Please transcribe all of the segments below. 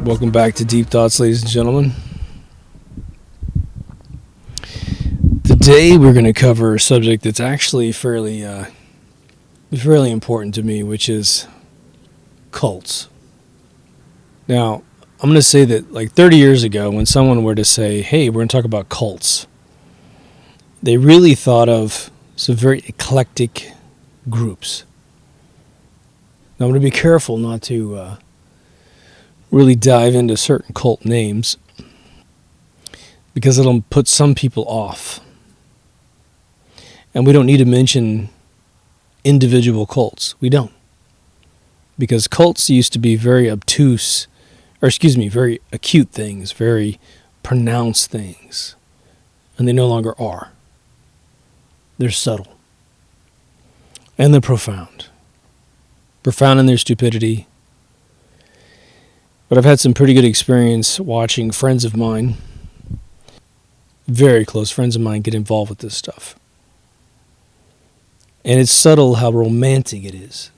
Welcome back to Deep Thoughts, ladies and gentlemen. Today we're going to cover a subject that's actually fairly important to me, which is cults. Now, I'm going to say that like 30 years ago, when someone were to say, hey, we're going to talk about cults, they really thought of some very eclectic groups. Now, I'm going to be careful not to really dive into certain cult names because it'll put some people off. And we don't need to mention individual cults. We don't. Because cults used to be very very acute things, very pronounced things. And they no longer are. They're subtle. And they're profound. Profound in their stupidity. But I've had some pretty good experience watching friends of mine, very close friends of mine, get involved with this stuff. And it's subtle how romantic it is.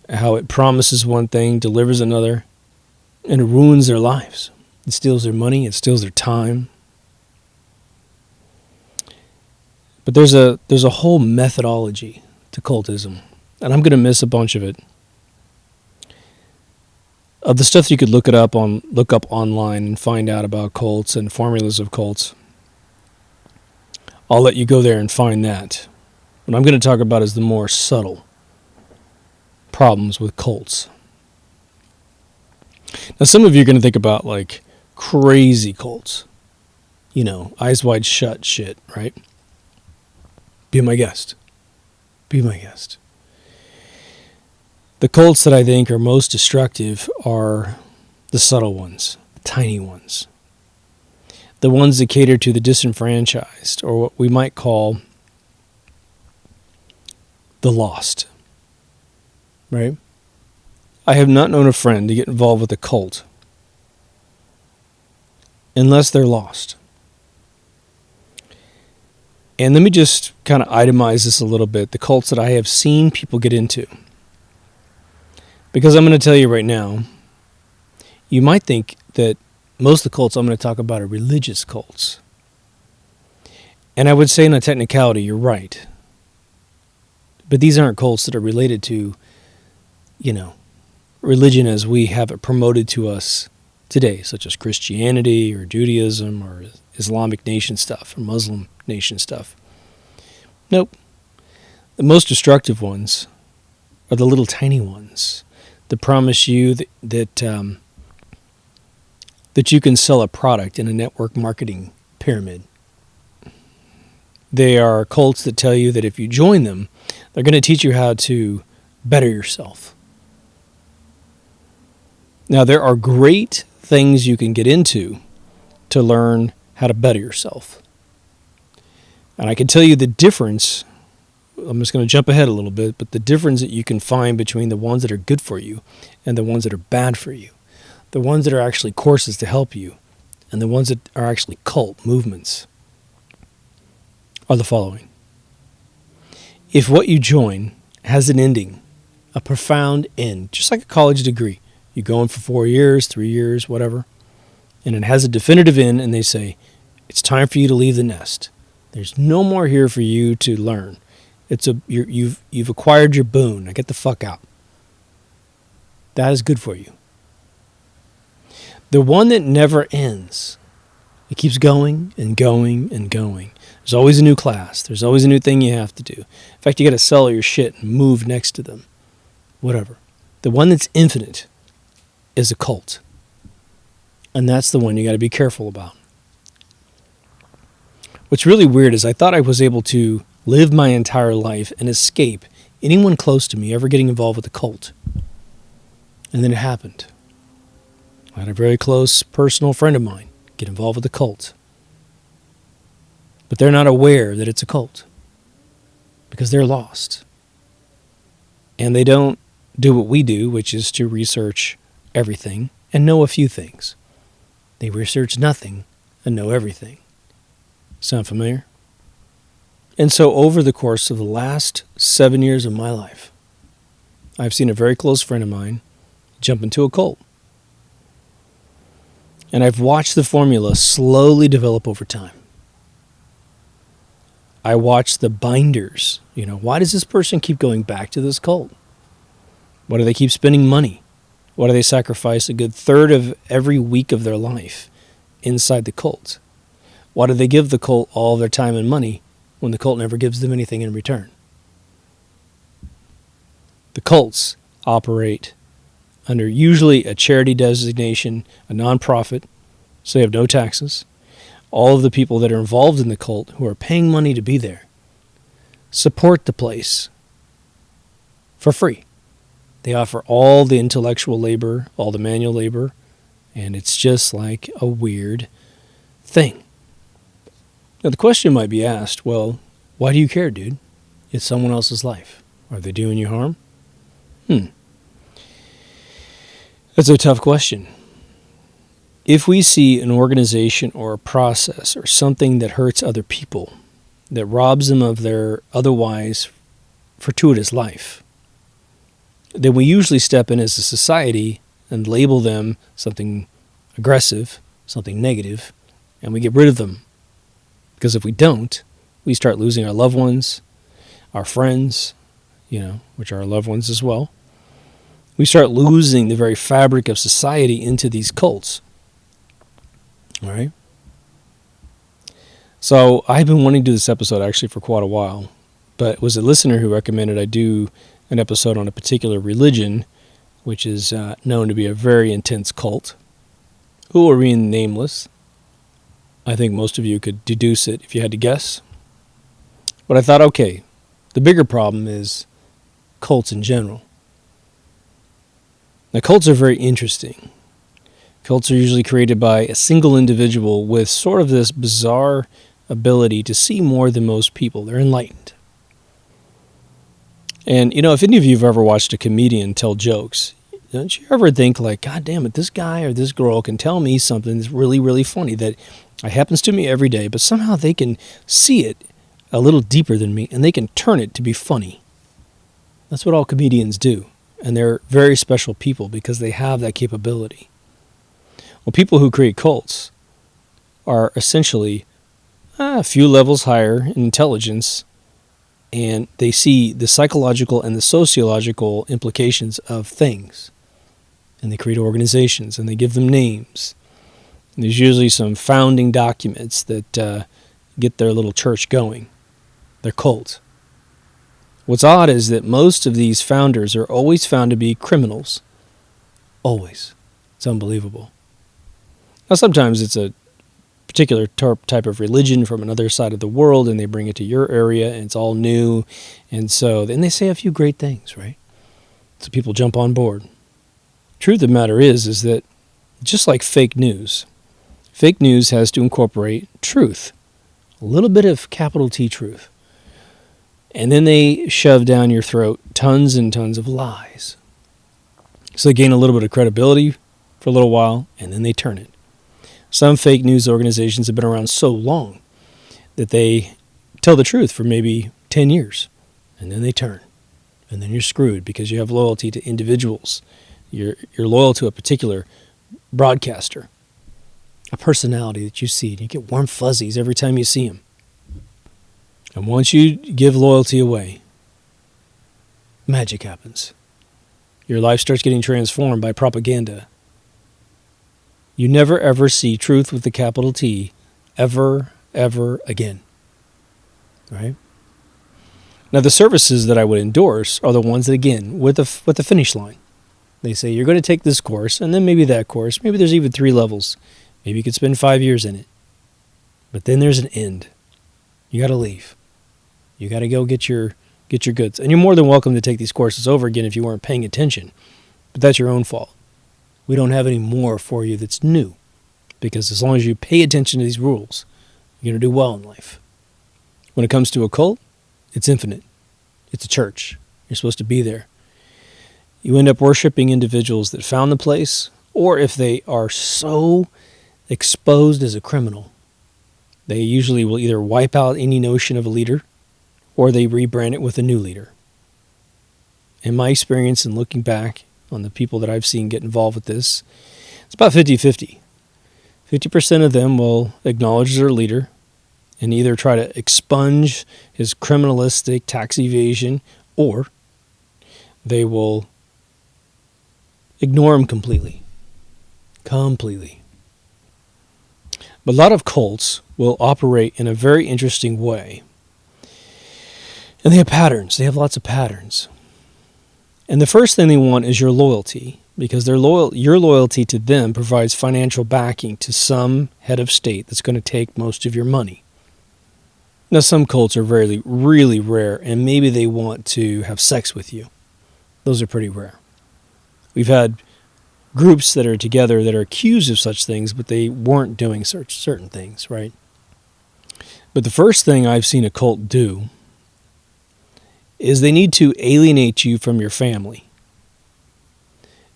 How it promises one thing, delivers another, and it ruins their lives. It steals their money, it steals their time. But there's a whole methodology to cultism, and I'm going to miss a bunch of it. Of the stuff you could look up online and find out about cults and formulas of cults, I'll let you go there and find that. What I'm going to talk about is the more subtle problems with cults. Now, some of you are going to think about like crazy cults, eyes wide shut shit, right? Be my guest. Be my guest. The cults that I think are most destructive are the subtle ones, the tiny ones. The ones that cater to the disenfranchised, or what we might call the lost. Right? I have not known a friend to get involved with a cult unless they're lost. And let me just kind of itemize this a little bit, the cults that I have seen people get into. Because I'm going to tell you right now, you might think that most of the cults I'm going to talk about are religious cults. And I would say in a technicality, you're right. But these aren't cults that are related to, religion as we have it promoted to us today, such as Christianity or Judaism or Islamic nation stuff or Muslim nation stuff. Nope. The most destructive ones are the little tiny ones that promise you that you can sell a product in a network marketing pyramid. They are cults that tell you that if you join them, they're going to teach you how to better yourself. Now, there are great things you can get into to learn how to better yourself. And I can tell you the difference. I'm just going to jump ahead a little bit, but the difference that you can find between the ones that are good for you and the ones that are bad for you, the ones that are actually courses to help you, and the ones that are actually cult movements, are the following. If what you join has an ending, a profound end, just like a college degree, you go in for 4 years, 3 years, whatever, and it has a definitive end, and they say, it's time for you to leave the nest. There's no more here for you to learn. You've acquired your boon. Now get the fuck out. That is good for you. The one that never ends, it keeps going and going and going. There's always a new class. There's always a new thing you have to do. In fact, you got to sell your shit and move next to them. Whatever. The one that's infinite is a cult. And that's the one you got to be careful about. What's really weird is I thought I was able to live my entire life and escape anyone close to me ever getting involved with a cult. And then it happened. I had a very close personal friend of mine get involved with a cult. But they're not aware that it's a cult because they're lost. And they don't do what we do, which is to research everything and know a few things. They research nothing and know everything. Sound familiar? And so over the course of the last 7 years of my life, I've seen a very close friend of mine jump into a cult. And I've watched the formula slowly develop over time. I watched the binders. Why does this person keep going back to this cult? Why do they keep spending money? Why do they sacrifice a good third of every week of their life inside the cult? Why do they give the cult all their time and money when the cult never gives them anything in return? The cults operate under usually a charity designation, a nonprofit, so they have no taxes. All of the people that are involved in the cult who are paying money to be there support the place for free. They offer all the intellectual labor, all the manual labor, and it's just like a weird thing. Now the question might be asked, well, why do you care, dude? It's someone else's life. Are they doing you harm? That's a tough question. If we see an organization or a process or something that hurts other people, that robs them of their otherwise fortuitous life, then we usually step in as a society and label them something aggressive, something negative, and we get rid of them. Because if we don't, we start losing our loved ones, our friends, which are our loved ones as well. We start losing the very fabric of society into these cults. All right? So I've been wanting to do this episode actually for quite a while, but it was a listener who recommended I do an episode on a particular religion, which is known to be a very intense cult, who will remain nameless. I think most of you could deduce it if you had to guess. But I thought, okay, the bigger problem is cults in general. Now, cults are very interesting. Cults are usually created by a single individual with sort of this bizarre ability to see more than most people. They're enlightened. And, if any of you have ever watched a comedian tell jokes, don't you ever think like, God damn it, this guy or this girl can tell me something that's really, really funny that happens to me every day, but somehow they can see it a little deeper than me and they can turn it to be funny. That's what all comedians do. And they're very special people because they have that capability. Well, people who create cults are essentially a few levels higher in intelligence, and they see the psychological and the sociological implications of things. And they create organizations, and they give them names. And there's usually some founding documents that get their little church going, their cult. What's odd is that most of these founders are always found to be criminals. Always. It's unbelievable. Now, sometimes it's a particular type of religion from another side of the world, and they bring it to your area, and it's all new. And so then they say a few great things, right? So people jump on board. Truth of the matter is that just like fake news has to incorporate truth, a little bit of capital T truth. And then they shove down your throat tons and tons of lies. So they gain a little bit of credibility for a little while, and then they turn it. Some fake news organizations have been around so long that they tell the truth for maybe 10 years, and then they turn. And then you're screwed because you have loyalty to individuals. You're loyal to a particular broadcaster, a personality that you see, and you get warm fuzzies every time you see him. And once you give loyalty away, magic happens. Your life starts getting transformed by propaganda. You never ever see truth with the capital T ever again. Right? Now the services that I would endorse are the ones that, again, with the finish line. They say you're going to take this course and then maybe that course. Maybe there's even 3 levels. Maybe you could spend 5 years in it. But then there's an end. You got to leave. You got to go get your goods. And you're more than welcome to take these courses over again if you weren't paying attention. But that's your own fault. We don't have any more for you that's new. Because as long as you pay attention to these rules, you're going to do well in life. When it comes to a cult, it's infinite. It's a church. You're supposed to be there. You end up worshiping individuals that found the place, or if they are so exposed as a criminal, they usually will either wipe out any notion of a leader, or they rebrand it with a new leader. In my experience and looking back on the people that I've seen get involved with this, it's about 50-50. 50% of them will acknowledge their leader and either try to expunge his criminalistic tax evasion, or they will ignore him completely. Completely. But a lot of cults will operate in a very interesting way. And they have patterns. They have lots of patterns. And the first thing they want is your loyalty, because your loyalty to them provides financial backing to some head of state that's going to take most of your money. Now, some cults are really, really rare, and maybe they want to have sex with you. Those are pretty rare. We've had groups that are together that are accused of such things, but they weren't doing certain things, right? But the first thing I've seen a cult do is they need to alienate you from your family.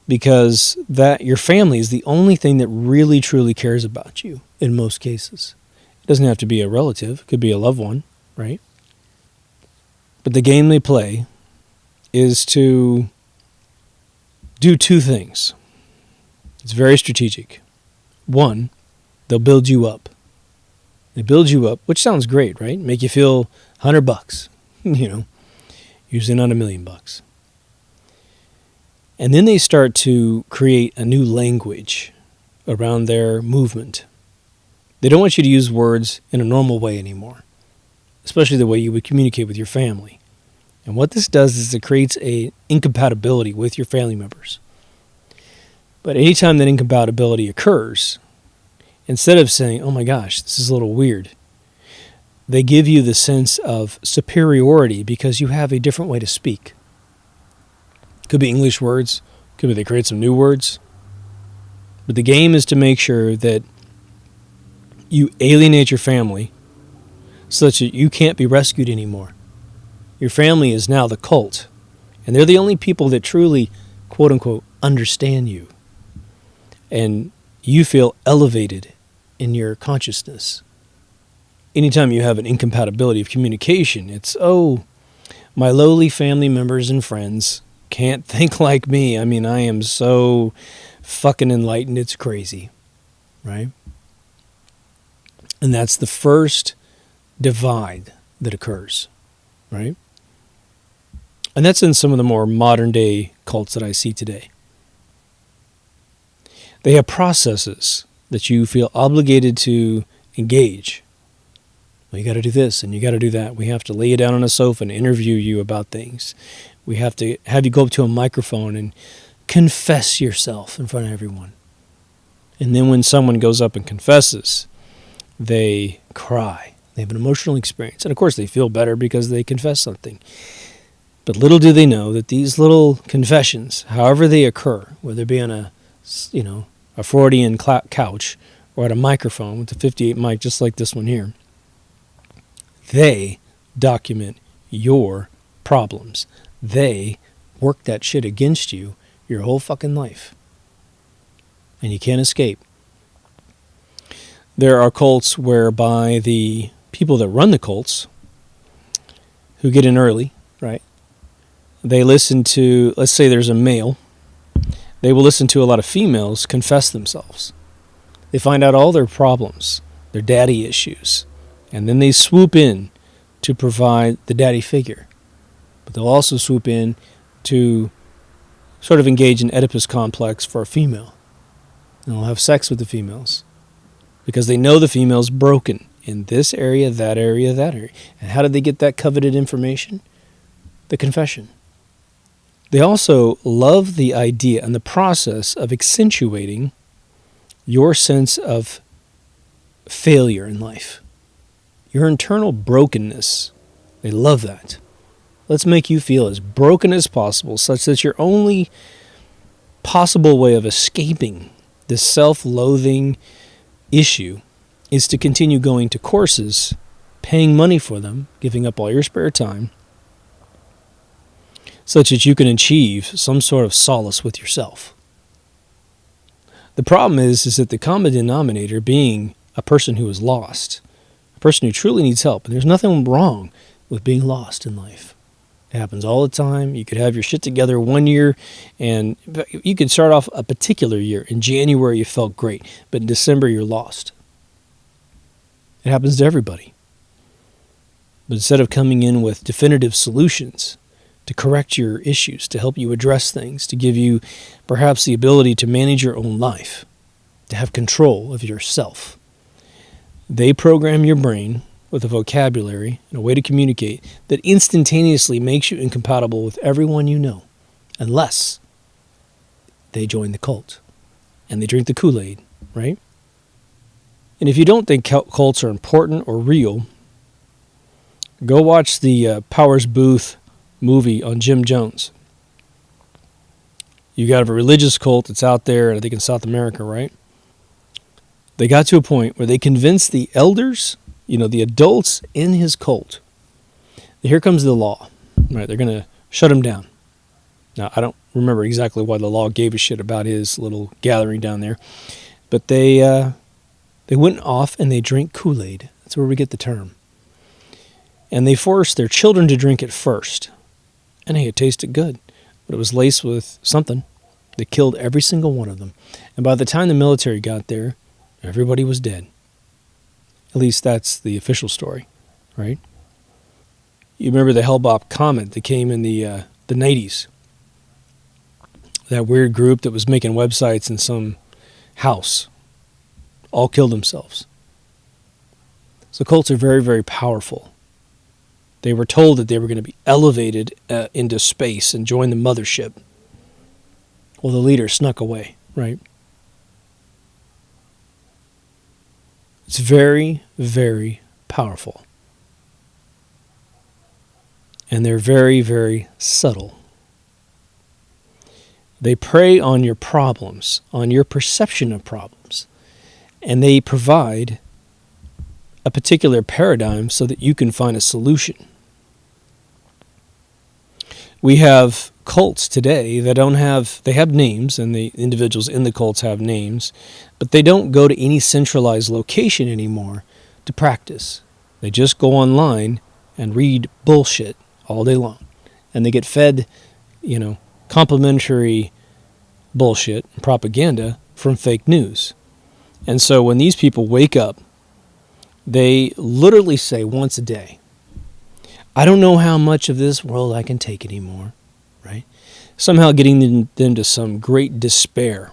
Because your family is the only thing that really, truly cares about you in most cases. It doesn't have to be a relative. It could be a loved one, right? But the game they play is to do two things. It's very strategic. One, they'll build you up. They build you up, which sounds great, right? Make you feel $100, usually not $1 million. And then they start to create a new language around their movement. They don't want you to use words in a normal way anymore, especially the way you would communicate with your family. And what this does is it creates an incompatibility with your family members. But anytime that incompatibility occurs, instead of saying, oh my gosh, this is a little weird, they give you the sense of superiority because you have a different way to speak. Could be English words, could be they create some new words. But the game is to make sure that you alienate your family such that you can't be rescued anymore. Your family is now the cult, and they're the only people that truly, quote unquote, understand you. And you feel elevated in your consciousness. Anytime you have an incompatibility of communication, it's, oh, my lowly family members and friends can't think like me. I mean, I am so fucking enlightened, it's crazy, right? And that's the first divide that occurs, right? And that's in some of the more modern day cults that I see today. They have processes that you feel obligated to engage. Well, you got to do this and you got to do that. We have to lay you down on a sofa and interview you about things. We have to have you go up to a microphone and confess yourself in front of everyone. And then when someone goes up and confesses, they cry. They have an emotional experience. And of course they feel better because they confess something. But little do they know that these little confessions, however they occur, whether it be on a Freudian couch or at a microphone with a 58 mic just like this one here, they document your problems. They work that shit against you your whole fucking life. And you can't escape. There are cults whereby the people that run the cults, who get in early, right? They listen to, let's say there's a male, they will listen to a lot of females confess themselves. They find out all their problems, their daddy issues, and then they swoop in to provide the daddy figure. But they'll also swoop in to sort of engage in Oedipus complex for a female. And they'll have sex with the females because they know the female's broken in this area, that area, that area. And how did they get that coveted information? The confession. They also love the idea and the process of accentuating your sense of failure in life. Your internal brokenness They love that. Let's make you feel as broken as possible, such that your only possible way of escaping this self-loathing issue is to continue going to courses, paying money for them, giving up all your spare time, such that you can achieve some sort of solace with yourself. The problem is that the common denominator being a person who is lost, a person who truly needs help, and there's nothing wrong with being lost in life. It happens all the time. You could have your shit together one year, and you could start off a particular year. In January, you felt great, but in December, you're lost. It happens to everybody. But instead of coming in with definitive solutions to correct your issues, to help you address things, to give you perhaps the ability to manage your own life, to have control of yourself, they program your brain with a vocabulary and a way to communicate that instantaneously makes you incompatible with everyone you know, unless they join the cult and they drink the Kool-Aid, right? And if you don't think cults are important or real, go watch the Powers Booth movie on Jim Jones. You got a religious cult that's out there, I think in South America, right? They got to a point where they convinced the elders, the adults in his cult, here comes the law, right? They're going to shut him down. Now, I don't remember exactly why the law gave a shit about his little gathering down there, but they went off and they drank Kool-Aid. That's where we get the term. And they forced their children to drink it first. And hey, it tasted good, but it was laced with something that killed every single one of them. And by the time the military got there, everybody was dead. At least that's the official story, right? You remember the Hellbop Comet that came in the 90s? That weird group that was making websites in some house. All killed themselves. So cults are very, very powerful. They were told that they were going to be elevated into space and join the mothership. Well, the leader snuck away, right? It's very, very powerful. And they're very, very subtle. They prey on your problems, on your perception of problems. And they provide a particular paradigm so that you can find a solution. We have cults today that they have names, and the individuals in the cults have names, but they don't go to any centralized location anymore to practice. They just go online and read bullshit all day long. And they get fed, complimentary bullshit and propaganda from fake news. And so when these people wake up, they literally say once a day, I don't know how much of this world I can take anymore, right? Somehow getting them to some great despair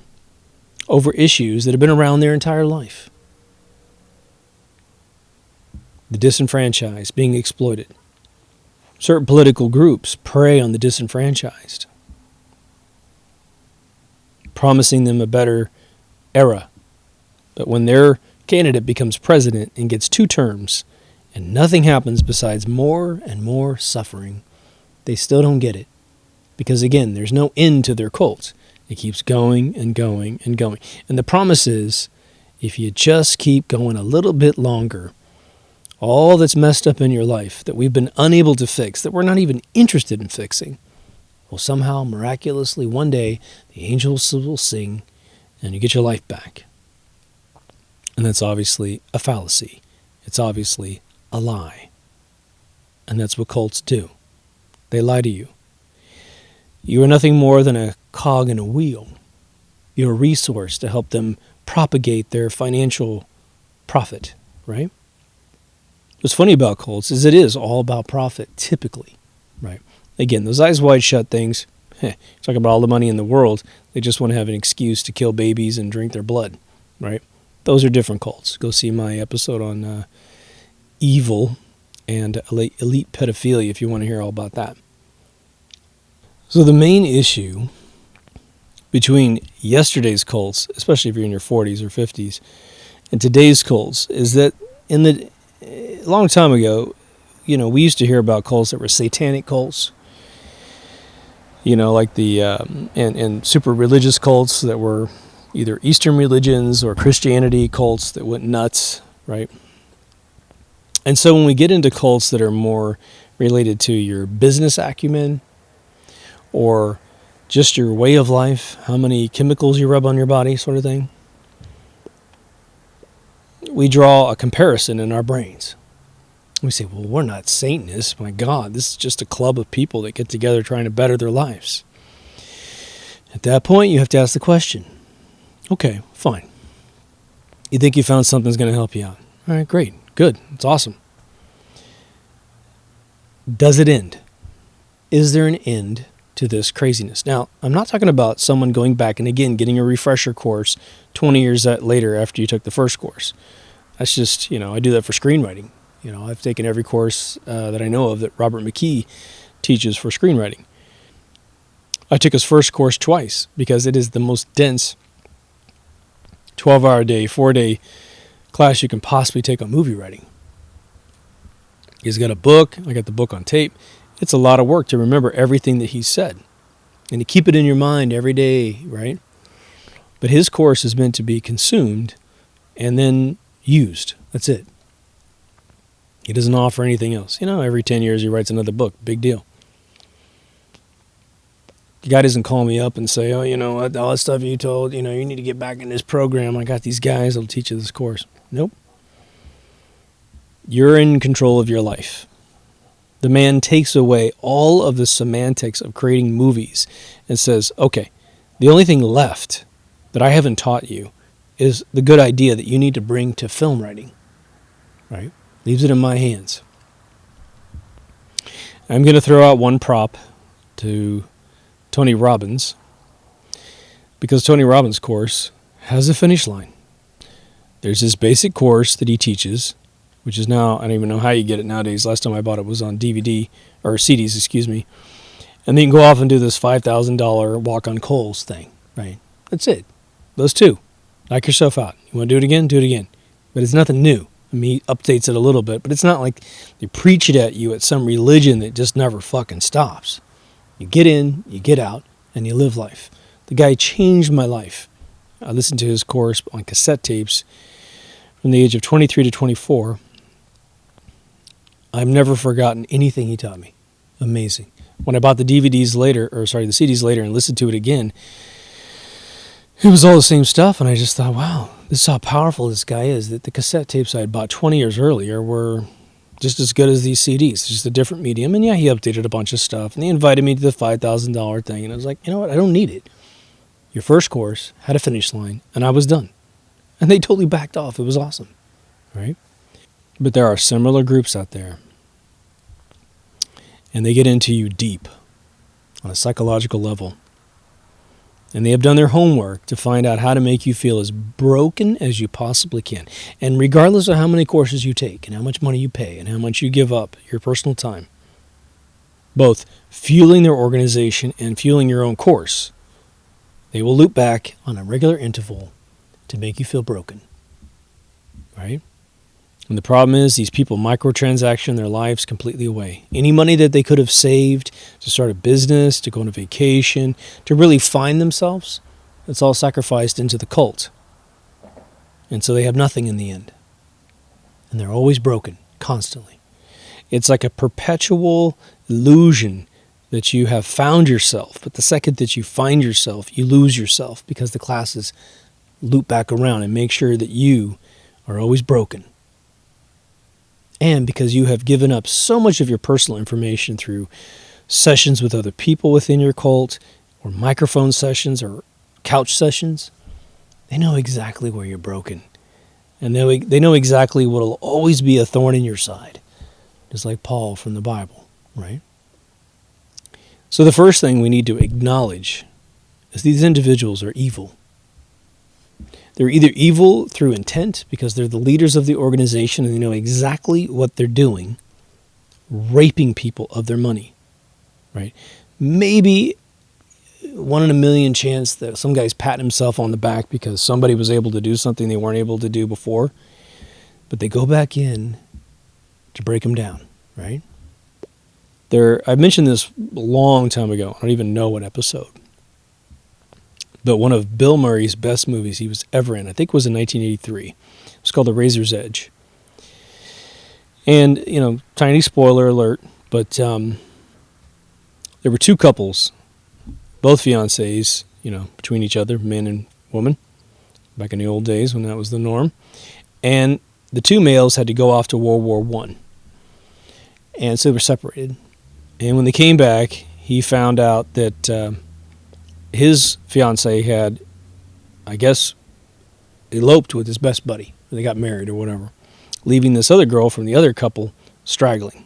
over issues that have been around their entire life. The disenfranchised being exploited. Certain political groups prey on the disenfranchised, promising them a better era. But when their candidate becomes president and gets 2 terms, and nothing happens besides more and more suffering, they still don't get it. Because again, there's no end to their cult. It keeps going and going and going. And the promise is, if you just keep going a little bit longer, all that's messed up in your life that we've been unable to fix, that we're not even interested in fixing, will somehow, miraculously, one day, the angels will sing and you get your life back. And that's obviously a fallacy. It's obviously a lie. And that's what cults do. They lie to you. You are nothing more than a cog in a wheel. You're a resource to help them propagate their financial profit, right? What's funny about cults is it is all about profit, typically, right? Again, those eyes wide shut things, talking about all the money in the world, they just want to have an excuse to kill babies and drink their blood, right? Those are different cults. Go see my episode on evil and elite pedophilia if you want to hear all about that. So the main issue between yesterday's cults, especially if you're in your 40s or 50s, and today's cults is that a long time ago, we used to hear about cults that were satanic cults, like the and super religious cults that were either Eastern religions or Christianity cults that went nuts, right? And so when we get into cults that are more related to your business acumen or just your way of life, how many chemicals you rub on your body, sort of thing, we draw a comparison in our brains. We say, well, we're not Satanists. My God, this is just a club of people that get together trying to better their lives. At that point, you have to ask the question, okay, fine. You think you found something that's going to help you out. All right, great, good, it's awesome. Does it end? Is there an end to this craziness? Now, I'm not talking about someone going back and again getting a refresher course 20 years later after you took the first course. That's just, I do that for screenwriting. I've taken every course that I know of that Robert McKee teaches for screenwriting. I took his first course twice because it is the most dense 12-hour day, 4-day class you can possibly take on movie writing. He's got a book. I got the book on tape. It's a lot of work to remember everything that he said and to keep it in your mind every day, right? But his course is meant to be consumed and then used. That's it. He doesn't offer anything else. Every 10 years he writes another book. Big deal. The guy doesn't call me up and say, oh, all that stuff you told, you need to get back in this program. I got these guys that'll teach you this course. Nope. You're in control of your life. The man takes away all of the semantics of creating movies and says, okay, the only thing left that I haven't taught you is the good idea that you need to bring to film writing, right? Leaves it in my hands. I'm going to throw out one prop to Tony Robbins because Tony Robbins' course has a finish line. There's this basic course that he teaches, which is now, I don't even know how you get it nowadays. Last time I bought it was on DVD, or CDs, excuse me. And then you can go off and do this $5,000 walk on coals thing, right? That's it. Those two. Knock yourself out. You want to do it again? Do it again. But it's nothing new. He updates it a little bit, but it's not like they preach it at you at some religion that just never fucking stops. You get in, you get out, and you live life. The guy changed my life. I listened to his course on cassette tapes from the age of 23 to 24. I've never forgotten anything he taught me. Amazing. When I bought the CDs later and listened to it again, it was all the same stuff, and I just thought, wow, this is how powerful this guy is, that the cassette tapes I had bought 20 years earlier were just as good as these CDs, just a different medium. And yeah, he updated a bunch of stuff, and he invited me to the $5,000 thing, and I was like, you know what, I don't need it. Your first course had a finish line, and I was done. And they totally backed off. It was awesome, right? But there are similar groups out there, and they get into you deep on a psychological level. And they have done their homework to find out how to make you feel as broken as you possibly can. And regardless of how many courses you take and how much money you pay and how much you give up, your personal time, both fueling their organization and fueling your own course, they will loop back on a regular interval to make you feel broken. Right? And the problem is these people microtransaction their lives completely away. Any money that they could have saved to start a business, to go on a vacation, to really find themselves, it's all sacrificed into the cult. And so they have nothing in the end. And they're always broken, constantly. It's like a perpetual illusion that you have found yourself. But the second that you find yourself, you lose yourself because the classes loop back around and make sure that you are always broken. And because you have given up so much of your personal information through sessions with other people within your cult, or microphone sessions, or couch sessions, they know exactly where you're broken. And they know exactly what will always be a thorn in your side. Just like Paul from the Bible, right? So the first thing we need to acknowledge is these individuals are evil. They're either evil through intent because they're the leaders of the organization and they know exactly what they're doing, raping people of their money, right? Maybe 1 in a million chance that some guy's patting himself on the back because somebody was able to do something they weren't able to do before, but they go back in to break them down. right? I mentioned this a long time ago. I don't even know what episode. But one of Bill Murray's best movies he was ever in, I think it was in 1983. It was called The Razor's Edge. And, tiny spoiler alert, but there were two couples, both fiancés, between each other, man and woman, back in the old days when that was the norm. And the two males had to go off to World War I. And so they were separated. And when they came back, he found out that his fiancée had, I guess, eloped with his best buddy. They got married or whatever, leaving this other girl from the other couple straggling.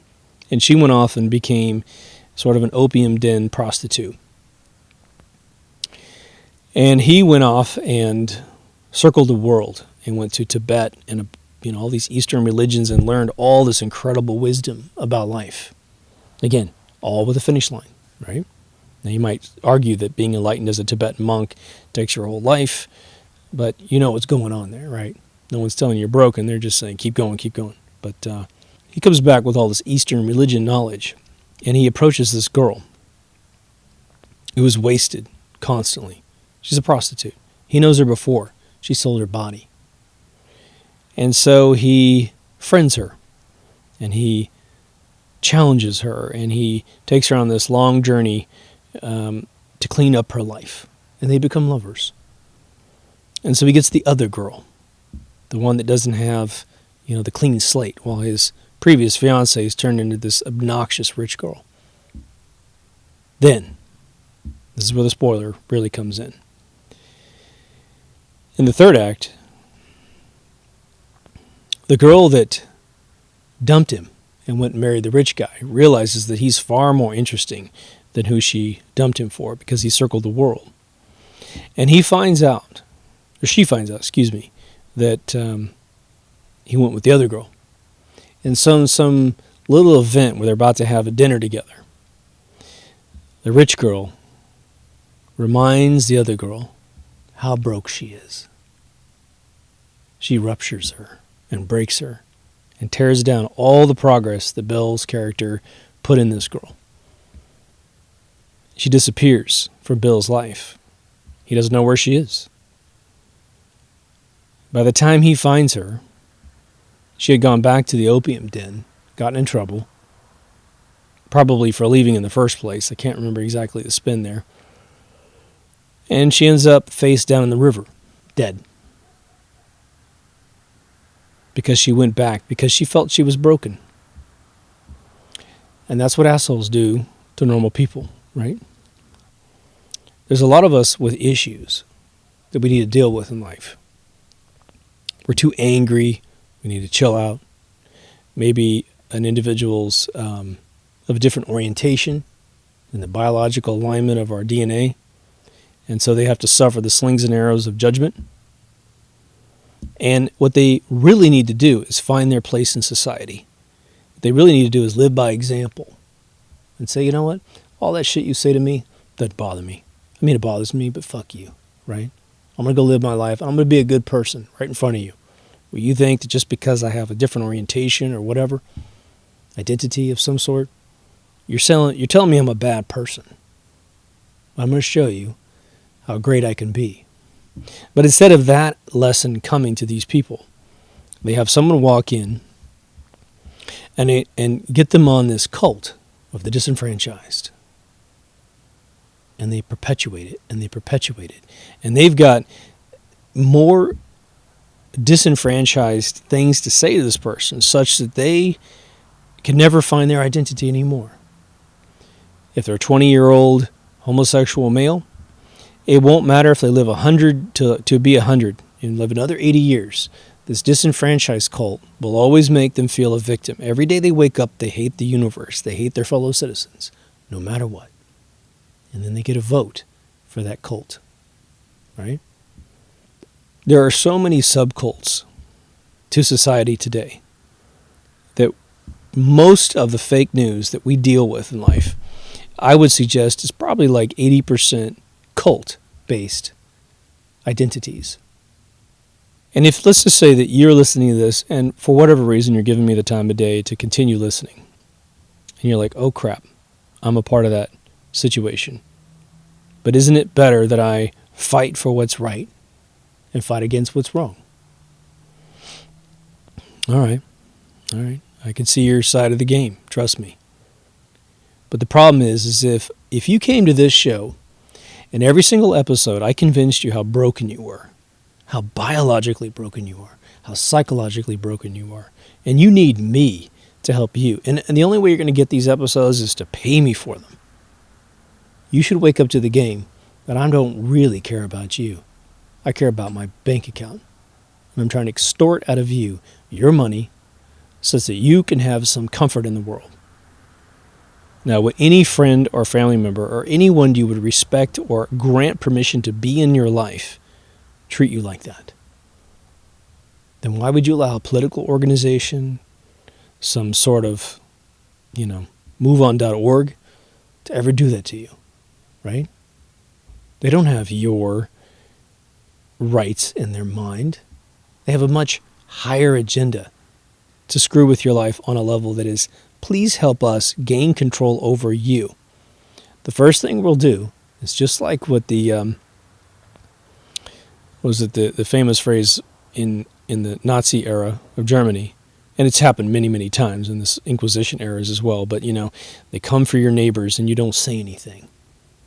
And she went off and became sort of an opium den prostitute. And he went off and circled the world and went to Tibet and all these Eastern religions and learned all this incredible wisdom about life. Again, all with a finish line, right? Now you might argue that being enlightened as a Tibetan monk takes your whole life, but you know what's going on there, right? No one's telling you you're broken. They're just saying, keep going, keep going. But he comes back with all this Eastern religion knowledge, and he approaches this girl who is wasted constantly. She's a prostitute. He knows her before. She sold her body. And so he friends her, and he challenges her, and he takes her on this long journey to clean up her life. And they become lovers. And so he gets the other girl, the one that doesn't have, the clean slate, while his previous fiancée is turned into this obnoxious rich girl. Then, this is where the spoiler really comes in. In the third act, the girl that dumped him and went and married the rich guy realizes that he's far more interesting than who she dumped him for, because he circled the world. And she finds out, that he went with the other girl. In some little event where they're about to have a dinner together, the rich girl reminds the other girl how broke she is. She ruptures her and breaks her and tears down all the progress that Bill's character put in this girl. She disappears from Bill's life. He doesn't know where she is. By the time he finds her, she had gone back to the opium den, gotten in trouble, probably for leaving in the first place. I can't remember exactly the spin there. And she ends up face down in the river, dead. Because she went back, because she felt she was broken. And that's what assholes do to normal people, right? There's a lot of us with issues that we need to deal with in life. We're too angry. We need to chill out. Maybe an individual's of a different orientation in the biological alignment of our DNA. And so they have to suffer the slings and arrows of judgment. And what they really need to do is find their place in society. What they really need to do is live by example. And say, you know what? All that shit you say to me, doesn't bother me. I mean, it bothers me, but fuck you, right? I'm going to go live my life. I'm going to be a good person right in front of you. Well, you think that just because I have a different orientation or whatever, identity of some sort, you're telling me I'm a bad person. I'm going to show you how great I can be. But instead of that lesson coming to these people, they have someone walk in and get them on this cult of the disenfranchised. And they perpetuate it, and they perpetuate it. And they've got more disenfranchised things to say to this person, such that they can never find their identity anymore. If they're a 20-year-old homosexual male, it won't matter if they live 100 to be 100 and live another 80 years. This disenfranchised cult will always make them feel a victim. Every day they wake up, they hate the universe. They hate their fellow citizens, no matter what. And then they get a vote for that cult, right? There are so many subcults to society today that most of the fake news that we deal with in life, I would suggest, is probably like 80% cult-based identities. And let's just say that you're listening to this, and for whatever reason you're giving me the time of day to continue listening, and you're like, oh crap, I'm a part of that situation. But isn't it better that I fight for what's right and fight against what's wrong? All right. I can see your side of the game, trust me. But the problem is if you came to this show and every single episode I convinced you how broken you were, how biologically broken you are, how psychologically broken you are, and you need me to help you. And the only way you're going to get these episodes is to pay me for them. You should wake up to the game that I don't really care about you. I care about my bank account. And I'm trying to extort out of you your money so that you can have some comfort in the world. Now, would any friend or family member or anyone you would respect or grant permission to be in your life treat you like that? Then why would you allow a political organization, some sort of, moveon.org to ever do that to you, right? They don't have your rights in their mind. They have a much higher agenda to screw with your life on a level that is, please help us gain control over you. The first thing we'll do is just like what the famous phrase in the Nazi era of Germany, and it's happened many, many times in this Inquisition eras as well, but they come for your neighbors and you don't say anything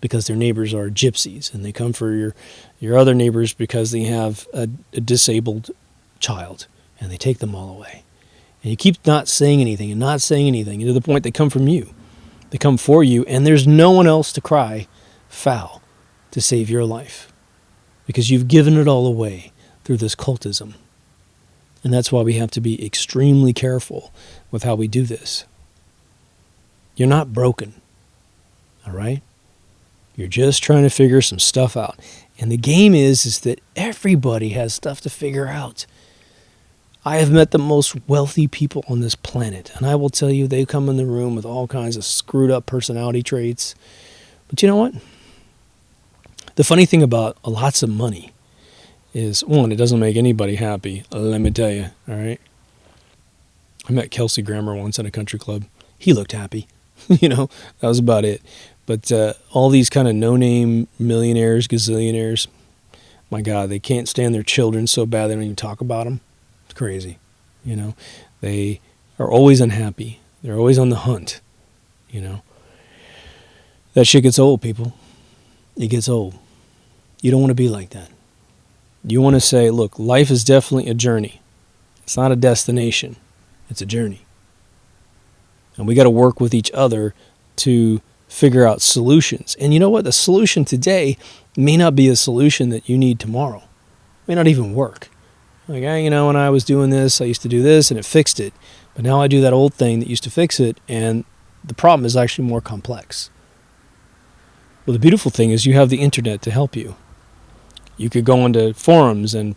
because their neighbors are gypsies, and they come for your other neighbors because they have a disabled child, and they take them all away. And you keep not saying anything, and to the point they come from you. They come for you, and there's no one else to cry foul to save your life because you've given it all away through this cultism. And that's why we have to be extremely careful with how we do this. You're not broken, all right? You're just trying to figure some stuff out. And the game is that everybody has stuff to figure out. I have met the most wealthy people on this planet, and I will tell you they come in the room with all kinds of screwed up personality traits. But you know what? The funny thing about lots of money is, one, it doesn't make anybody happy, let me tell you, all right? I met Kelsey Grammer once at a country club. He looked happy. That was about it. But all these kind of no-name millionaires, gazillionaires, my God, they can't stand their children so bad they don't even talk about them. It's crazy. They are always unhappy. They're always on the hunt. That shit gets old, people. It gets old. You don't want to be like that. You want to say, look, life is definitely a journey. It's not a destination. It's a journey. And we got to work with each other to figure out solutions. And you know what? The solution today may not be a solution that you need tomorrow. It may not even work. Like, when I was doing this, I used to do this and it fixed it. But now I do that old thing that used to fix it, and the problem is actually more complex. Well, the beautiful thing is you have the internet to help you. You could go onto forums and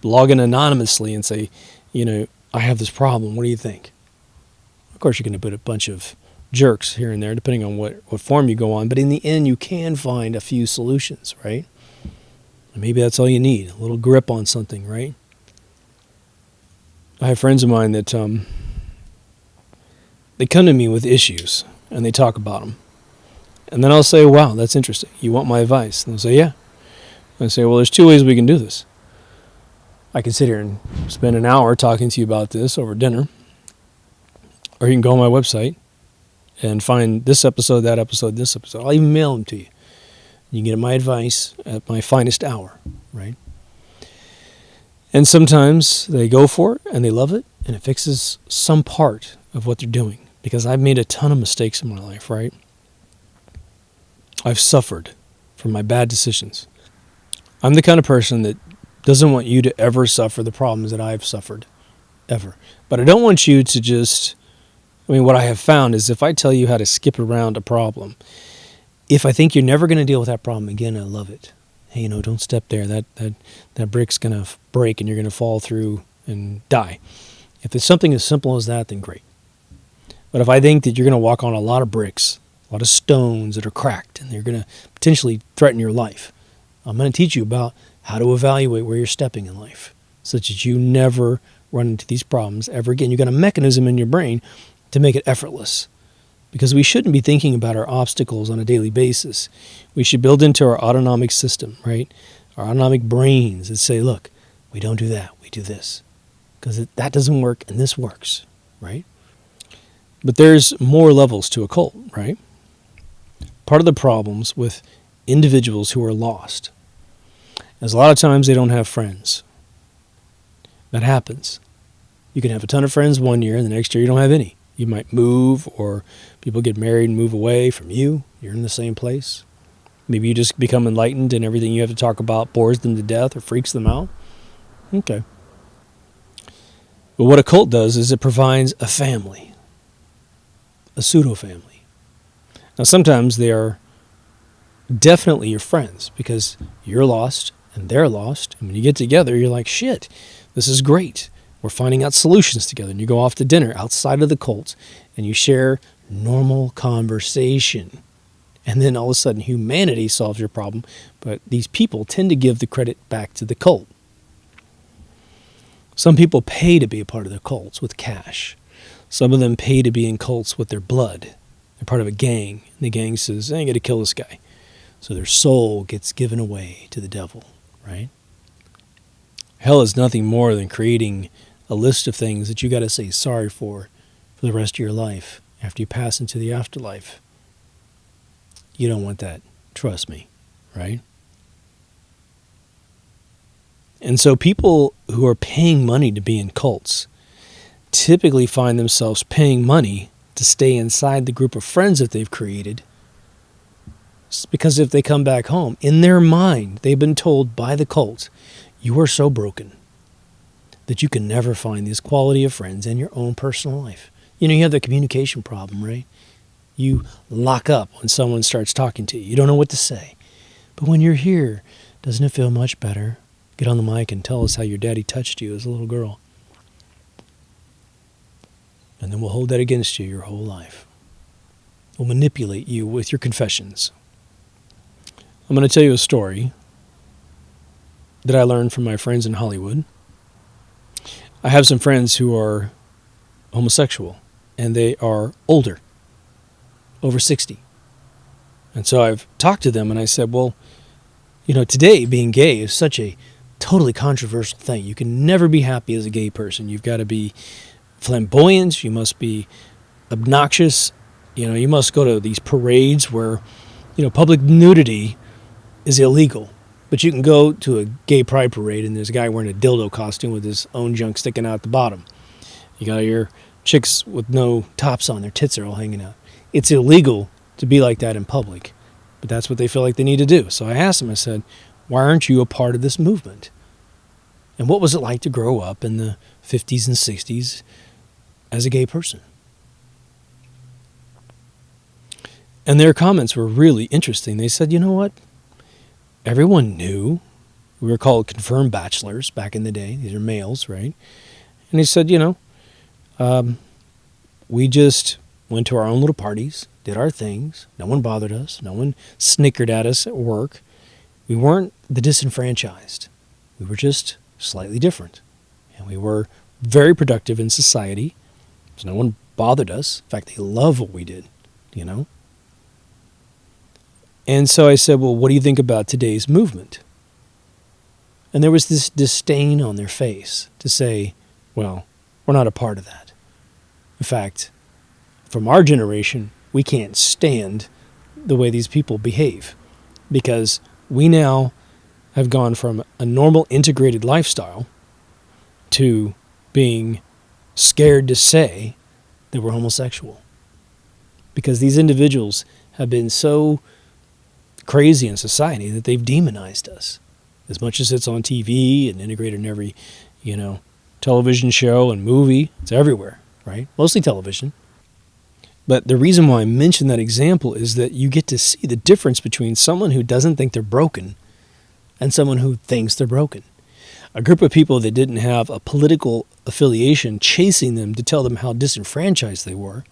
log in anonymously and say, I have this problem. What do you think? Of course, you're going to put a bunch of jerks here and there, depending on what forum you go on. But in the end, you can find a few solutions, right? And maybe that's all you need, a little grip on something, right? I have friends of mine that they come to me with issues, and they talk about them. And then I'll say, wow, that's interesting. You want my advice? And they'll say, yeah. I say, well, there's two ways we can do this. I can sit here and spend an hour talking to you about this over dinner, or you can go on my website and find this episode, that episode, this episode. I'll even mail them to you. You can get my advice at my finest hour, right? And sometimes they go for it and they love it, and it fixes some part of what they're doing, because I've made a ton of mistakes in my life, right? I've suffered from my bad decisions. I'm the kind of person that doesn't want you to ever suffer the problems that I've suffered, ever. But I don't want you to just, what I have found is if I tell you how to skip around a problem, if I think you're never going to deal with that problem again, I love it. Hey, don't step there. That brick's going to break and you're going to fall through and die. If it's something as simple as that, then great. But if I think that you're going to walk on a lot of bricks, a lot of stones that are cracked, and they're going to potentially threaten your life, I'm going to teach you about how to evaluate where you're stepping in life, such that you never run into these problems ever again. You've got a mechanism in your brain to make it effortless. because we shouldn't be thinking about our obstacles on a daily basis. We should build into our autonomic system, right? Our autonomic brains that say, look, we don't do that, we do this. Because that doesn't work and this works, right? But there's more levels to a cult, right? Part of the problems with individuals who are lost is a lot of times they don't have friends. That happens. You can have a ton of friends one year and the next year you don't have any. You might move, or people get married and move away from you. You're in the same place. Maybe you just become enlightened and everything you have to talk about bores them to death or freaks them out. Okay. But what a cult does is it provides a family, a pseudo-family. Now sometimes they are definitely your friends because you're lost and they're lost. And when you get together, you're like, shit, this is great. We're finding out solutions together. And you go off to dinner outside of the cult and you share normal conversation. And then all of a sudden humanity solves your problem. But these people tend to give the credit back to the cult. Some people pay to be a part of their cults with cash. Some of them pay to be in cults with their blood. They're part of a gang. And the gang says, I ain't got to kill this guy. So their soul gets given away to the devil, right? Hell is nothing more than creating a list of things that you got to say sorry for the rest of your life after you pass into the afterlife. You don't want that. Trust me, right? And so people who are paying money to be in cults typically find themselves paying money to stay inside the group of friends that they've created. Because if they come back home, in their mind, they've been told by the cult, you are so broken that you can never find this quality of friends in your own personal life. You know, you have the communication problem, right? You lock up when someone starts talking to you. You don't know what to say. But when you're here, doesn't it feel much better? Get on the mic and tell us how your daddy touched you as a little girl. And then we'll hold that against you your whole life. We'll manipulate you with your confessions. I'm going to tell you a story that I learned from my friends in Hollywood. I have some friends who are homosexual, and they are older, over 60. And so I've talked to them, and I said, well, you know, today being gay is such a totally controversial thing. You can never be happy as a gay person. You've got to be flamboyant. You must be obnoxious. You know, you must go to these parades where, you know, public nudity is illegal. But you can go to a gay pride parade and there's a guy wearing a dildo costume with his own junk sticking out the bottom. You got your chicks with no tops on, their tits are all hanging out. It's illegal to be like that in public, but that's what they feel like they need to do. So I asked them, I said, why aren't you a part of this movement? And what was it like to grow up in the 50s and 60s as a gay person? And their comments were really interesting. They said, you know what? Everyone knew. We were called confirmed bachelors back in the day. These are males, right? And he said, you know, we just went to our own little parties, did our things. No one bothered us. No one snickered at us at work. We weren't the disenfranchised. We were just slightly different. And we were very productive in society. So no one bothered us. In fact, they loved what we did, you know. And so I said, well, what do you think about today's movement? And there was this disdain on their face to say, well, we're not a part of that. In fact, from our generation, we can't stand the way these people behave because we now have gone from a normal integrated lifestyle to being scared to say that we're homosexual. Because these individuals have been so crazy in society that they've demonized us. As much as it's on TV and integrated in every, you know, television show and movie, it's everywhere, right? Mostly television. But the reason why I mention that example is that you get to see the difference between someone who doesn't think they're broken and someone who thinks they're broken. A group of people that didn't have a political affiliation chasing them to tell them how disenfranchised they were,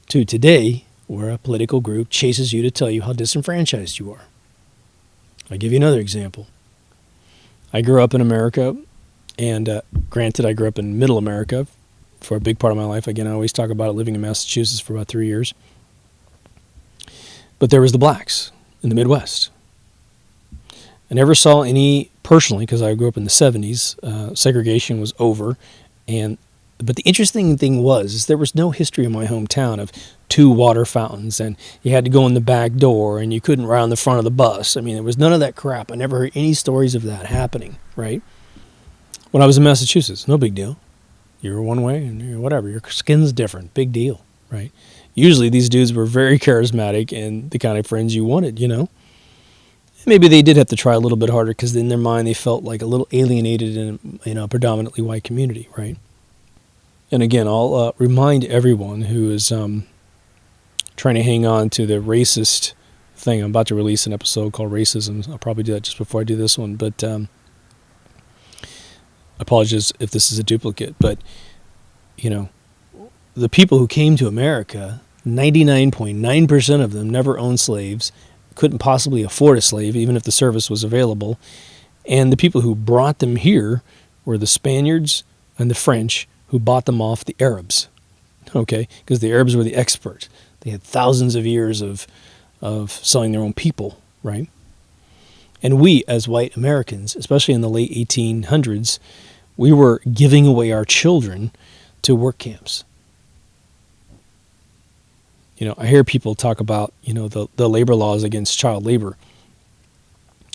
to today, where a political group chases you to tell you how disenfranchised you are. I'll give you another example. I grew up in America, and granted, I grew up in middle America, for a big part of my life. Again, I always talk about it, living in Massachusetts for about 3 years. But there was the blacks in the Midwest. I never saw any personally, because I grew up in the 70s. Segregation was over. But the interesting thing was there was no history in my hometown of 2 water fountains, and you had to go in the back door, and you couldn't ride on the front of the bus. I mean, there was none of that crap. I never heard any stories of that happening, right? When I was in Massachusetts, no big deal. You're one way, and you're whatever. Your skin's different. Big deal, right? Usually these dudes were very charismatic and the kind of friends you wanted, you know? Maybe they did have to try a little bit harder because in their mind they felt like a little alienated in a predominantly white community, right? And again, I'll remind everyone who is trying to hang on to the racist thing. I'm about to release an episode called Racism. I'll probably do that just before I do this one. But apologies if this is a duplicate. But, you know, the people who came to America, 99.9% of them never owned slaves, couldn't possibly afford a slave, even if the service was available. And the people who brought them here were the Spaniards and the French, who bought them off the Arabs, okay? Because the Arabs were the expert. They had thousands of years of selling their own people, right? And we, as white Americans, especially in the late 1800s, we were giving away our children to work camps. You know, I hear people talk about, you know, the labor laws against child labor.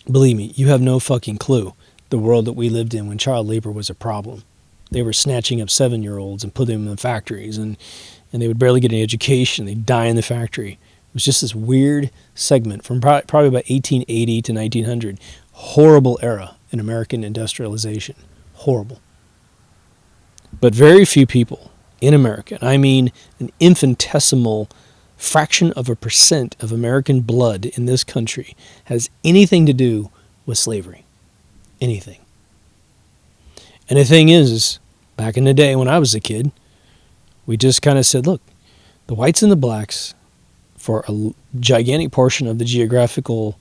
Believe me, you have no fucking clue the world that we lived in when child labor was a problem. They were snatching up 7-year-olds and putting them in factories, and they would barely get any education. They'd die in the factory. It was just this weird segment from probably about 1880 to 1900. Horrible era in American industrialization. Horrible. But very few people in America, and I mean an infinitesimal fraction of a percent of American blood in this country, has anything to do with slavery. Anything. And the thing is, back in the day when I was a kid, we just kind of said, look, the whites and the blacks, for a gigantic portion of the geographical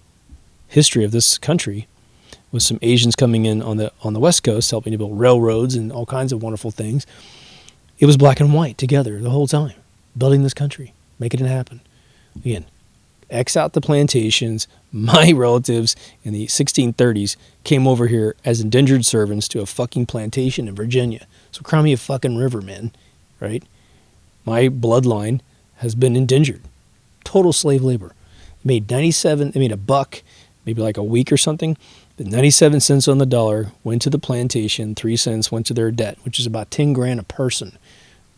history of this country, with some Asians coming in on the West Coast, helping to build railroads and all kinds of wonderful things, it was black and white together the whole time, building this country, making it happen. Again, X out the plantations. My relatives in the 1630s came over here as indentured servants to a fucking plantation in Virginia. So cry me a fucking river, man, right? My bloodline has been indentured. Total slave labor. They made a buck, maybe like a week or something. The 97 cents on the dollar went to the plantation, 3 cents went to their debt, which is about 10 grand a person.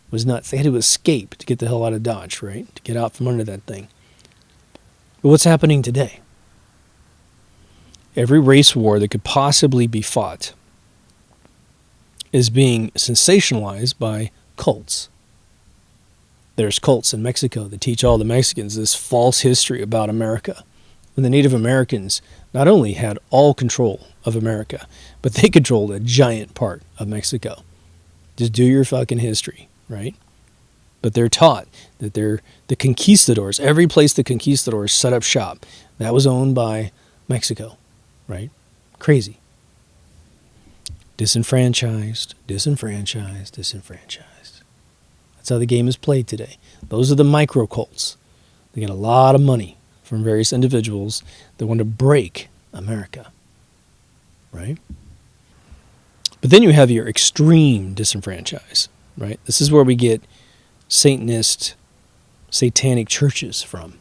It was nuts. They had to escape to get the hell out of Dodge, right? To get out from under that thing. But what's happening today? Every race war that could possibly be fought is being sensationalized by cults. There's cults in Mexico that teach all the Mexicans this false history about America, when the Native Americans not only had all control of America, but they controlled a giant part of Mexico. Just do your fucking history, right? But they're taught that they're the conquistadors. Every place the conquistadors set up shop, that was owned by Mexico, right? Crazy. Disenfranchised, disenfranchised, disenfranchised. That's how the game is played today. Those are the micro cults. They get a lot of money from various individuals that want to break America, right? But then you have your extreme disenfranchise, right? This is where we get Satanist, satanic churches from,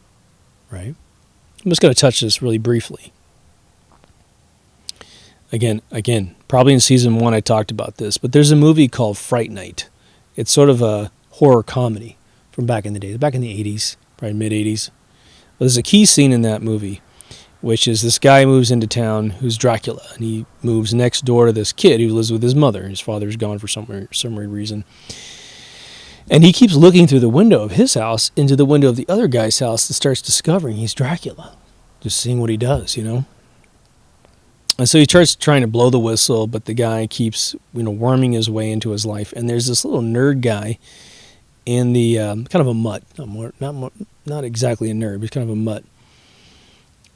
right? I'm just going to touch this really briefly. Again, probably in season 1 I talked about this, but there's a movie called Fright Night. It's sort of a horror comedy from back in the day, back in the 80s, probably mid-80s. But there's a key scene in that movie, which is this guy moves into town who's Dracula, and he moves next door to this kid who lives with his mother. His father's gone for some weird reason. And he keeps looking through the window of his house into the window of the other guy's house and starts discovering he's Dracula. Just seeing what he does, you know? And so he starts trying to blow the whistle, but the guy keeps, worming his way into his life. And there's this little nerd guy in the kind of a mutt. Not exactly a nerd, but kind of a mutt.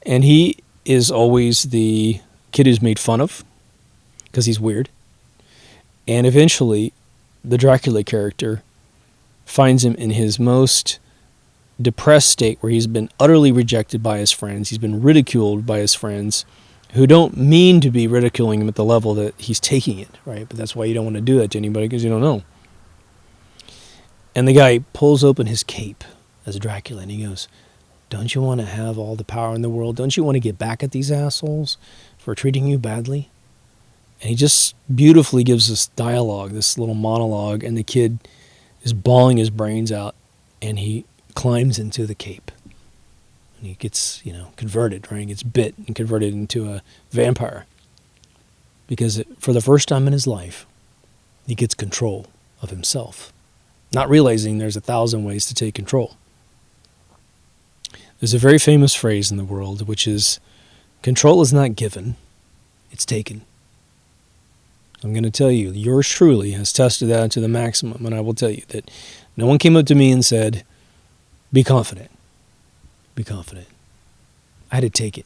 And he is always the kid who's made fun of because he's weird. And eventually, the Dracula character finds him in his most depressed state, where he's been utterly rejected by his friends. He's been ridiculed by his friends, who don't mean to be ridiculing him at the level that he's taking it, right? But that's why you don't want to do that to anybody, because you don't know. And the guy pulls open his cape as Dracula, and he goes, "Don't you want to have all the power in the world? Don't you want to get back at these assholes for treating you badly?" And he just beautifully gives this dialogue, this little monologue, and the kid is bawling his brains out, and he climbs into the cape. And he gets, converted, right? He gets bit and converted into a vampire. Because for the first time in his life, he gets control of himself. Not realizing there's 1,000 ways to take control. There's a very famous phrase in the world, which is, control is not given, it's taken. I'm going to tell you, yours truly has tested that to the maximum, and I will tell you that no one came up to me and said, be confident. Be confident. I had to take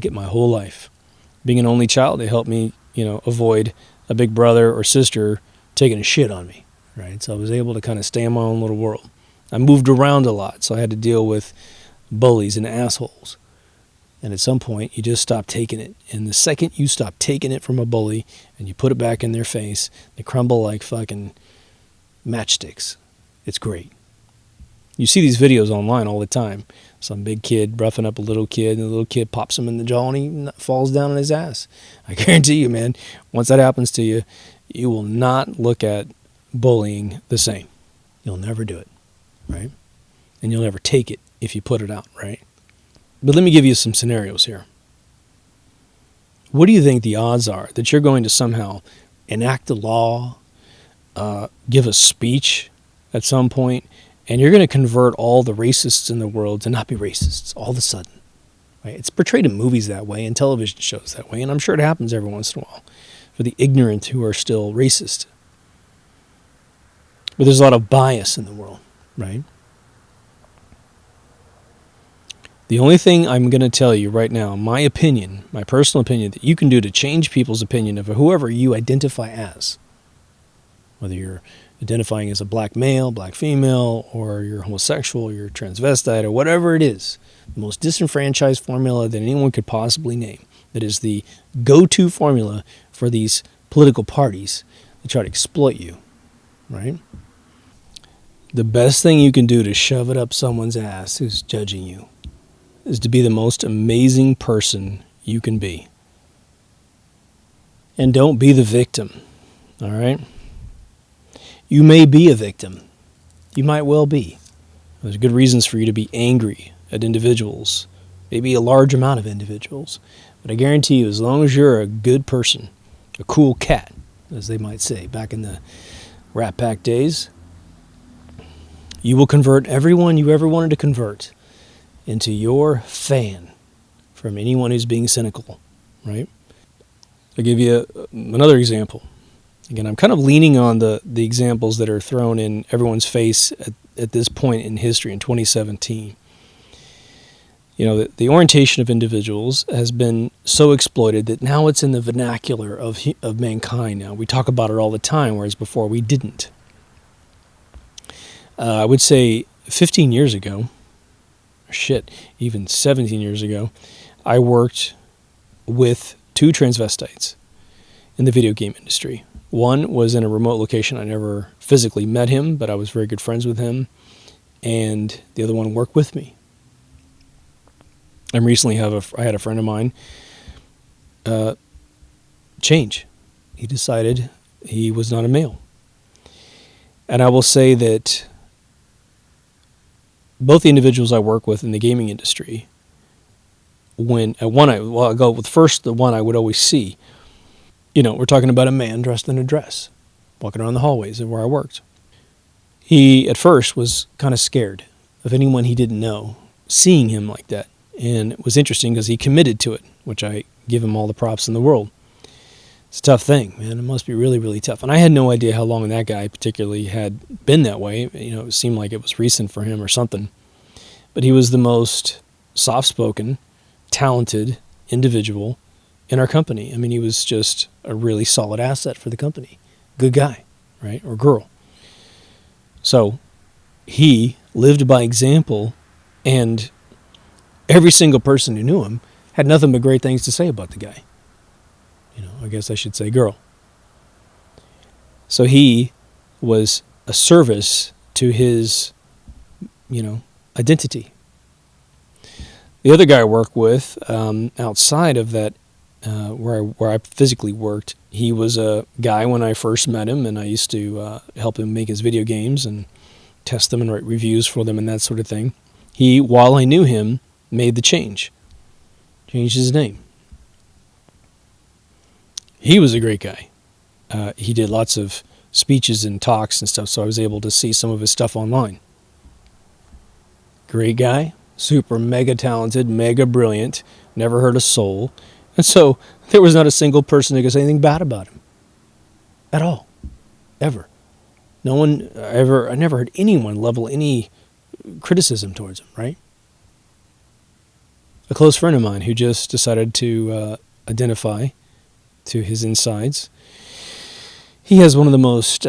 it my whole life. Being an only child, it helped me, avoid a big brother or sister taking a shit on me, right? So I was able to kind of stay in my own little world. I moved around a lot, so I had to deal with bullies and assholes. And at some point, you just stop taking it. And the second you stop taking it from a bully and you put it back in their face, they crumble like fucking matchsticks. It's great. You see these videos online all the time. Some big kid roughing up a little kid, and the little kid pops him in the jaw and he falls down on his ass. I guarantee you, man, once that happens to you, you will not look at bullying the same. You'll never do it, right? And you'll never take it if you put it out, right? But let me give you some scenarios here. What do you think the odds are that you're going to somehow enact a law, give a speech at some point, and you're going to convert all the racists in the world to not be racists all of a sudden? Right? It's portrayed in movies that way and television shows that way, and I'm sure it happens every once in a while for the ignorant who are still racist. But there's a lot of bias in the world, right? The only thing I'm going to tell you right now, my opinion, my personal opinion, that you can do to change people's opinion of whoever you identify as, whether you're identifying as a black male, black female, or you're homosexual, you're transvestite, or whatever it is, the most disenfranchised formula that anyone could possibly name, that is the go-to formula for these political parties that try to exploit you, right? The best thing you can do to shove it up someone's ass who's judging you is to be the most amazing person you can be. And don't be the victim, all right? You may be a victim. You might well be. There's good reasons for you to be angry at individuals, maybe a large amount of individuals. But I guarantee you, as long as you're a good person, a cool cat, as they might say back in the Rat Pack days, you will convert everyone you ever wanted to convert into your fan from anyone who's being cynical, right? I'll give you another example. Again, I'm kind of leaning on the examples that are thrown in everyone's face at this point in history in 2017. The orientation of individuals has been so exploited that now it's in the vernacular of mankind now. We talk about it all the time, whereas before we didn't. I would say 15 years ago, even 17 years ago, I worked with 2 transvestites in the video game industry. One was in a remote location. I never physically met him, but I was very good friends with him. And the other one worked with me. And recently I had a friend of mine change. He decided he was not a male. And I will say that both the individuals I work with in the gaming industry, I'll go with first the one I would always see. We're talking about a man dressed in a dress, walking around the hallways of where I worked. He, at first, was kind of scared of anyone he didn't know seeing him like that. And it was interesting because he committed to it, which I give him all the props in the world. It's a tough thing, man. It must be really, really tough. And I had no idea how long that guy particularly had been that way. It seemed like it was recent for him or something. But he was the most soft-spoken, talented individual in our company. I mean, he was just a really solid asset for the company. Good guy, right? Or girl. So he lived by example, and every single person who knew him had nothing but great things to say about the guy. I guess I should say girl. So he was a service to his, identity. The other guy I work with, outside of that, where I physically worked, he was a guy when I first met him, and I used to help him make his video games and test them and write reviews for them and that sort of thing. He, while I knew him, made the change. Changed his name. He was a great guy. He did lots of speeches and talks and stuff, so I was able to see some of his stuff online. Great guy, super mega talented, mega brilliant, never hurt a soul. And so there was not a single person who could say anything bad about him. At all. Ever. No one ever, I never heard anyone level any criticism towards him, right? A close friend of mine who just decided to identify to his insides. He has one of the most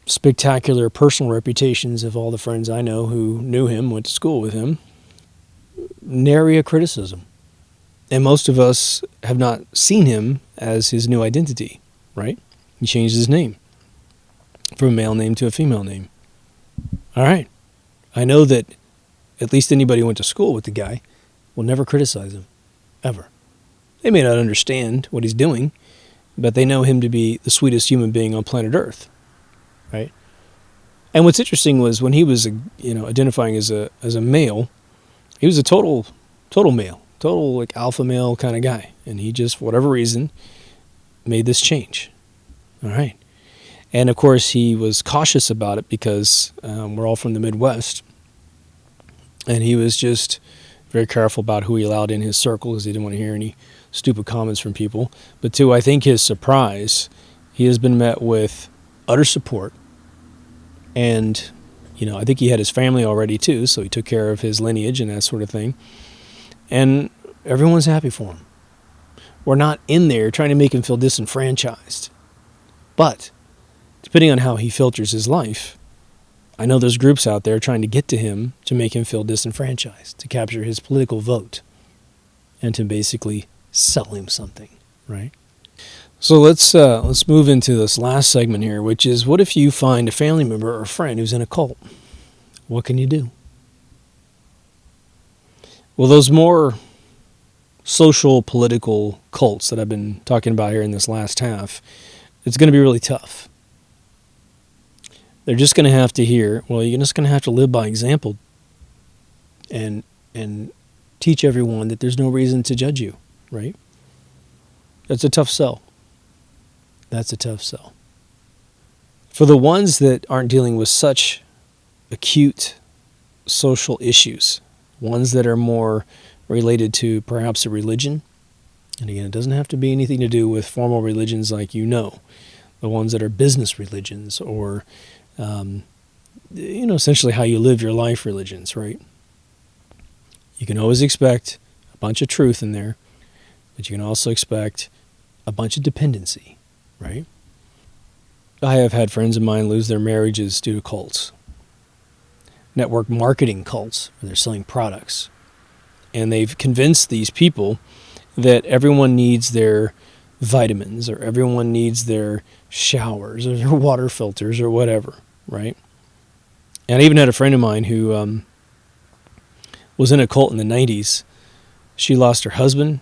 spectacular personal reputations of all the friends I know who knew him, went to school with him. Nary a criticism. And most of us have not seen him as his new identity, right? He changed his name from a male name to a female name. All right. I know that at least anybody who went to school with the guy will never criticize him, ever. They may not understand what he's doing, but they know him to be the sweetest human being on planet Earth, right? And what's interesting was when he was, identifying as a male, he was a total male, total like alpha male kind of guy, and he just, for whatever reason, made this change. All right, and of course he was cautious about it because we're all from the Midwest, and he was just very careful about who he allowed in his circle because he didn't want to hear any stupid comments from people. But to, I think, his surprise, he has been met with utter support. And, I think he had his family already too, so he took care of his lineage and that sort of thing. And everyone's happy for him. We're not in there trying to make him feel disenfranchised. But, depending on how he filters his life, I know there's groups out there trying to get to him to make him feel disenfranchised, to capture his political vote, and to basically sell him something, right? So let's move into this last segment here, which is, what if you find a family member or a friend who's in a cult? What can you do? Well, those more social, political cults that I've been talking about here in this last half, it's going to be really tough. They're just going to have to hear, well, you're just going to have to live by example and teach everyone that there's no reason to judge you, right? That's a tough sell. That's a tough sell. For the ones that aren't dealing with such acute social issues, ones that are more related to perhaps a religion, and again, it doesn't have to be anything to do with formal religions like the ones that are business religions or essentially how you live your life religions, right? You can always expect a bunch of truth in there, but you can also expect a bunch of dependency, right? I have had friends of mine lose their marriages due to cults. Network marketing cults, where they're selling products. And they've convinced these people that everyone needs their vitamins or everyone needs their showers or their water filters or whatever, right? And I even had a friend of mine who was in a cult in the 90s. She lost her husband.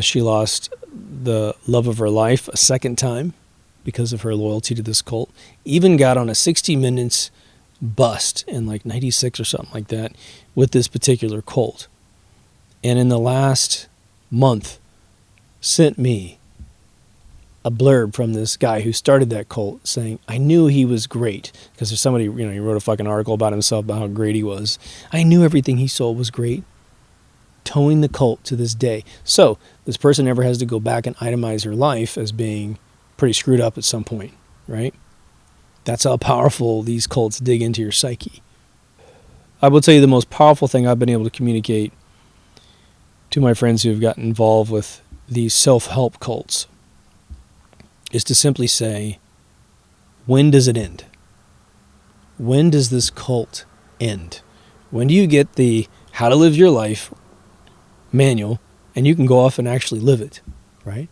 She lost the love of her life a second time because of her loyalty to this cult. Even got on a 60 Minutes bust in like 96 or something like that with this particular cult. And in the last month sent me a blurb from this guy who started that cult saying, I knew he was great. Because there's somebody, he wrote a fucking article about himself, about how great he was. I knew everything he sold was great. Towing the cult to this day. So, this person never has to go back and itemize her life as being pretty screwed up at some point, right? That's how powerful these cults dig into your psyche. I will tell you the most powerful thing I've been able to communicate to my friends who have gotten involved with these self-help cults is to simply say, when does it end? When does this cult end? When do you get the how to live your life manual and you can go off and actually live it, right?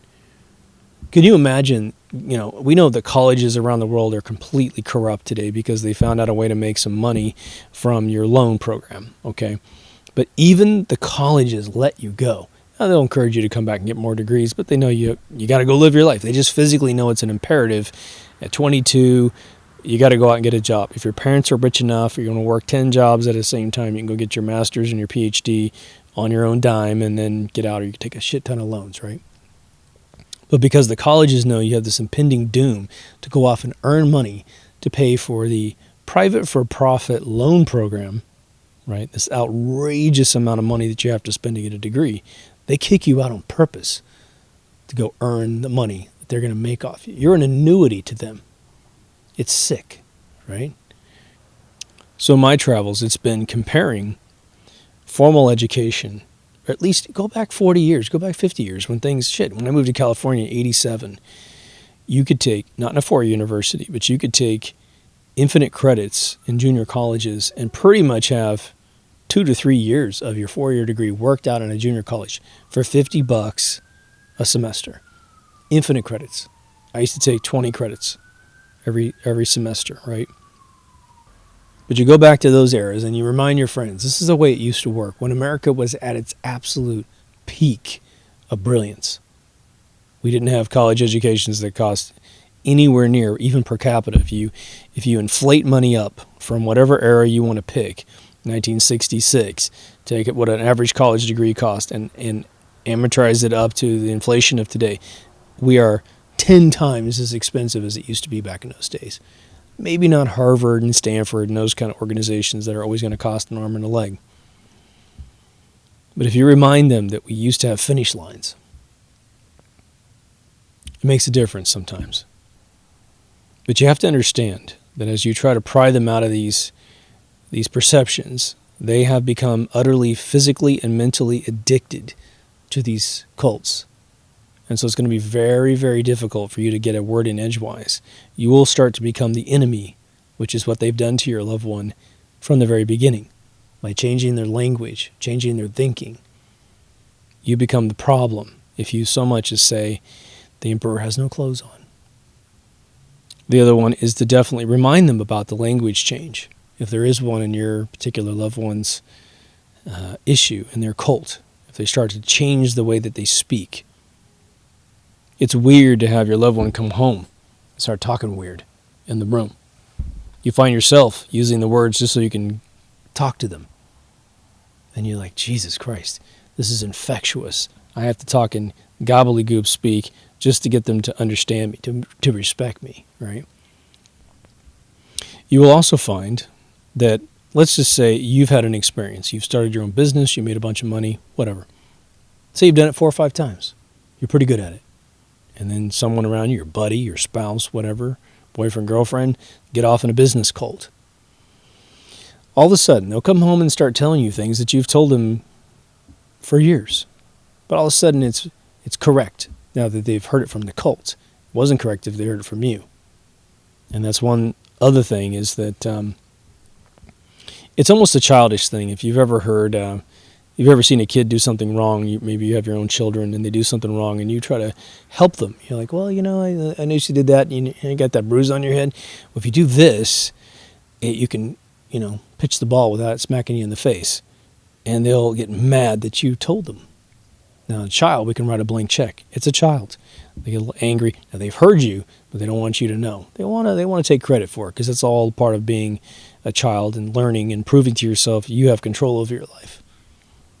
Can you imagine, we know that colleges around the world are completely corrupt today because they found out a way to make some money from your loan program, okay? But even the colleges let you go. Now, they'll encourage you to come back and get more degrees, but they know you got to go live your life. They just physically know it's an imperative. At 22, you got to go out and get a job. If your parents are rich enough, you're going to work 10 jobs at the same time. You can go get your master's and your PhD on your own dime and then get out, or you can take a shit ton of loans, right? But because the colleges know you have this impending doom to go off and earn money to pay for the private for-profit loan program, right? This outrageous amount of money that you have to spend to get a degree, they kick you out on purpose to go earn the money that they're going to make off you. You're an annuity to them. It's sick, right? So in my travels, it's been comparing formal education, or at least go back 40 years, go back 50 years when I moved to California in 87, you could take, not in a four-year university, but you could take infinite credits in junior colleges and pretty much have 2 to 3 years of your four-year degree worked out in a junior college for $50 a semester. Infinite credits. I used to take 20 credits every semester, right? But you go back to those eras and you remind your friends, this is the way it used to work when America was at its absolute peak of brilliance. We didn't have college educations that cost anywhere near, even per capita. If you inflate money up from whatever era you want to pick, 1966, take it what an average college degree cost and amortize it up to the inflation of today, we are 10 times as expensive as it used to be back in those days. Maybe not Harvard and Stanford and those kind of organizations that are always going to cost an arm and a leg. But if you remind them that we used to have finish lines, it makes a difference sometimes. But you have to understand that as you try to pry them out of these perceptions, they have become utterly physically and mentally addicted to these cults. And so it's going to be very, very difficult for you to get a word in edgewise. You will start to become the enemy, which is what they've done to your loved one from the very beginning. By changing their language, changing their thinking, you become the problem if you so much as say, the emperor has no clothes on. The other one is to definitely remind them about the language change. If there is one in your particular loved one's issue, in their cult, if they start to change the way that they speak, it's weird to have your loved one come home and start talking weird in the room. You find yourself using the words just so you can talk to them. And you're like, Jesus Christ, this is infectious. I have to talk in gobbledygook speak just to get them to understand me, to respect me, right? You will also find that, let's just say you've had an experience. You've started your own business, you made a bunch of money, whatever. Say you've done it 4 or 5 times. You're pretty good at it. And then someone around you, your buddy, your spouse, whatever, boyfriend, girlfriend, get off in a business cult. All of a sudden, they'll come home and start telling you things that you've told them for years. But all of a sudden, it's correct now that they've heard it from the cult. It wasn't correct if they heard it from you. And that's one other thing is that it's almost a childish thing. If you've ever heard... You've ever seen a kid do something wrong, maybe you have your own children, and they do something wrong, and you try to help them. You're like, well, I noticed you did that, and you got that bruise on your head. Well, if you do this, you can, pitch the ball without it smacking you in the face. And they'll get mad that you told them. Now, a child, we can write a blank check. It's a child. They get a little angry. Now, they've heard you, but they don't want you to know. They want to take credit for it, because it's all part of being a child and learning and proving to yourself you have control over your life.